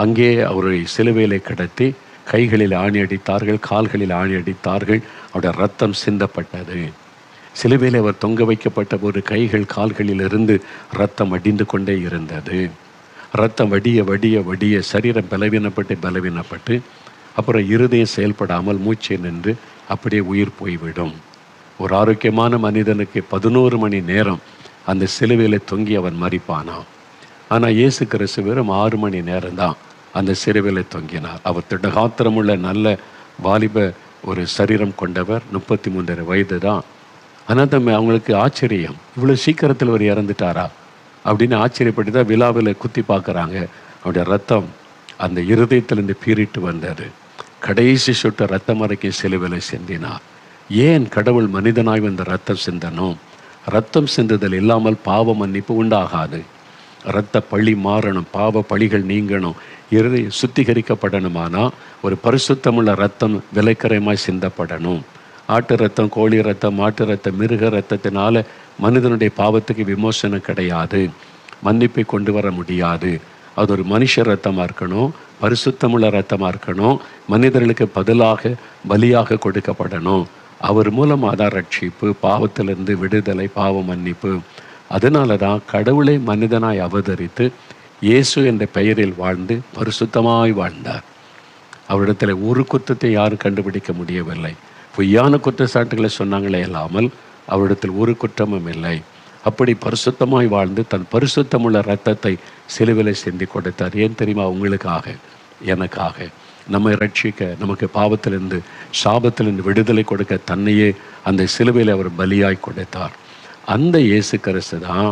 A: அங்கே அவரை சிலுவையிலே கடத்தி கைகளில் ஆணி அடித்தார்கள், கால்களில் ஆணி அடித்தார்கள், அவருடைய ரத்தம் சிந்தப்பட்டது. சிலுவையில் அவர் தொங்க வைக்கப்பட்ட போது கைகள் கால்களிலிருந்து ரத்தம் வடிந்து கொண்டே இருந்தது. ரத்தம் வடிய வடிய வடிய சரீரம் பலவீனப்பட்டு அப்புறம் இருதயம் செயல்படாமல் மூச்சை நின்று அப்படியே உயிர் போய்விடும். ஒரு ஆரோக்கியமான மனிதனுக்கு 11 மணி நேரம் அந்த சிலுவையில் தொங்கி அவன் மரிப்பானான். ஆனால் இயேசு கிறிஸ்து வெறும் 6 மணி நேரம்தான் அந்த சிலுவையில் தொங்கினார். அவர் திடகாத்திரமுள்ள நல்ல வாலிப ஒரு சரீரம் கொண்டவர், 33 வயது தான். ஆனால் அவங்களுக்கு ஆச்சரியம், இவ்வளோ சீக்கிரத்தில் அவர் இறந்துட்டாரா அப்படின்னு ஆச்சரியப்பட்டு தான் விழாவில் குத்தி பார்க்குறாங்க. அவருடைய ரத்தம் அந்த இருதயத்திலிருந்து பீறிட்டு வந்தது. கடைசி சொட்டு ரத்தம் வரைக்கும் சிலுவையில் சிந்தினார். ஏன் கடவுள் மனிதனாய் வந்த ரத்தம் சிந்தனும்? ரத்தம் சிந்துதல் இல்லாமல் பாவ மன்னிப்பு உண்டாகாது. இரத்த பழி மாறணும், பாவ பழிகள் நீங்கணும், இருதயம் சுத்திகரிக்கப்படணுமானா ஒரு பரிசுத்தமுள்ள ரத்தம் விலைக்கரைமாய் சிந்தப்படணும். ஆட்டு ரத்தம், கோழி ரத்தம், மாட்டு ரத்தம், மிருக ரத்தத்தினால மனிதனுடைய பாவத்துக்கு விமோசனம் கிடையாது, மன்னிப்பை கொண்டு வர முடியாது. அது ஒரு மனுஷ ரத்தமாக இருக்கணும், பரிசுத்தமுள்ள ரத்தமாக இருக்கணும், மனிதர்களுக்கு பதிலாக பலியாக கொடுக்கப்படணும். அவர் மூலமாக தான் ரட்சிப்பு, பாவத்திலிருந்து விடுதலை, பாவ மன்னிப்பு. அதனால தான் கடவுளை மனிதனாய் அவதரித்து இயேசு என்ற பெயரில் வாழ்ந்து பரிசுத்தமாய் வாழ்ந்தார். அவரிடத்தில் ஒரு குற்றத்தை யாரும் கண்டுபிடிக்க முடியவில்லை. பொய்யான குற்றச்சாட்டுகளை சொன்னாங்களே இல்லாமல் அவரிடத்தில் ஒரு குற்றமும் இல்லை. அப்படி பரிசுத்தமாய் வாழ்ந்து தன் பரிசுத்தமுள்ள இரத்தத்தை சிலுவையில் சிந்தி கொடுத்தார். ஏன் தெரியுமா? உங்களுக்காக, எனக்காக, நம்மை ரட்சிக்க, நமக்கு பாவத்திலிருந்து சாபத்திலிருந்து விடுதலை கொடுக்க தன்னையே அந்த சிலுவையில் அவர் பலியாய் கொடுத்தார். அந்த இயேசு கிறிஸ்து தான்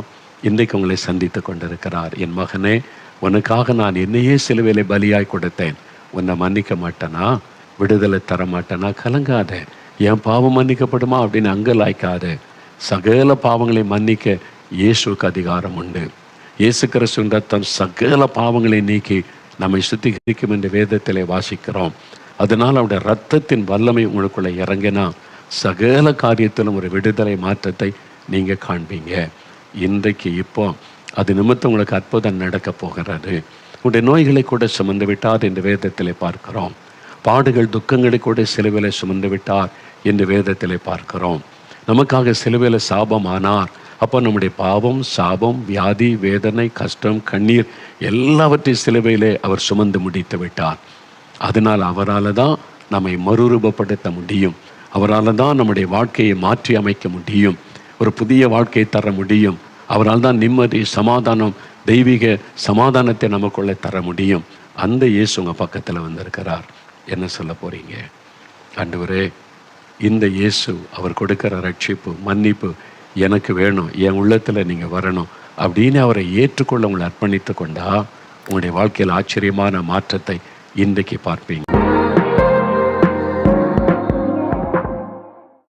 A: இன்றைக்கு உங்களை சந்தித்து கொண்டிருக்கிறார். என் மகனே, உனக்காக நான் என்னையே சிலுவையில் பலியாய் கொடுத்தேன், உன்னை மன்னிக்க மாட்டேனா, விடுதலை தர மாட்டேனா, கலங்காத. என் பாவம் மன்னிக்கப்படுமா அப்படின்னு அங்கலாய்க்காத. சகல பாவங்களை மன்னிக்க இயேசுக்கு அதிகாரம் உண்டு. இயேசு கிறிஸ்துவின் ரத்தம் சகல பாவங்களை நீக்கி நம்மை சுத்திகரிக்கும் என்று வேதத்திலே வாசிக்கிறோம். அதனால் அவருடைய இரத்தத்தின் வல்லமை உங்களுக்குள்ளே இறங்கினா சகல காரியத்திலும் ஒரு விடுதலை மாற்றத்தை நீங்கள் காண்பீங்க. இன்றைக்கு இப்போ அது நிமித்தம் உங்களுக்கு அற்புதம் நடக்க போகிறது. உங்களுடைய நோய்களை கூட சுமந்து விட்டார் என்று வேதத்திலே பார்க்கிறோம். பாடுகள் துக்கங்களை கூட சிலுவையில் சுமந்து விட்டார் என்று வேதத்திலே பார்க்கிறோம். நமக்காக சிலுவையில் சாபம் ஆனார். அப்போ நம்முடைய பாவம், சாபம், வியாதி, வேதனை, கஷ்டம், கண்ணீர் எல்லாவற்றையும் சிலுவையிலே அவர் சுமந்து முடித்து விட்டார். அதனால் அவரால் தான் நம்மை மறுரூபப்படுத்த முடியும். அவரால் தான் நம்முடைய வாழ்க்கையை மாற்றி அமைக்க முடியும், ஒரு புதிய வாழ்க்கையை தர முடியும். அவரால் தான் நிம்மதி, சமாதானம், தெய்வீக சமாதானத்தை நமக்குள்ளே தர முடியும். அந்த இயேசு உங்கள் பக்கத்தில் வந்திருக்கிறார். என்ன சொல்ல போகிறீங்க? ஆண்டவரே, இந்த இயேசு அவர் கொடுக்கிற ரட்சிப்பு, மன்னிப்பு எனக்கு வேணும், என் உள்ளத்தில் நீங்கள் வரணும் அப்படின்னு அவரை ஏற்றுக்கொள்ள உங்களை அர்ப்பணித்து கொண்டா உங்களுடைய வாழ்க்கையில் ஆச்சரியமான மாற்றத்தை இன்றைக்கு பார்ப்பீங்க.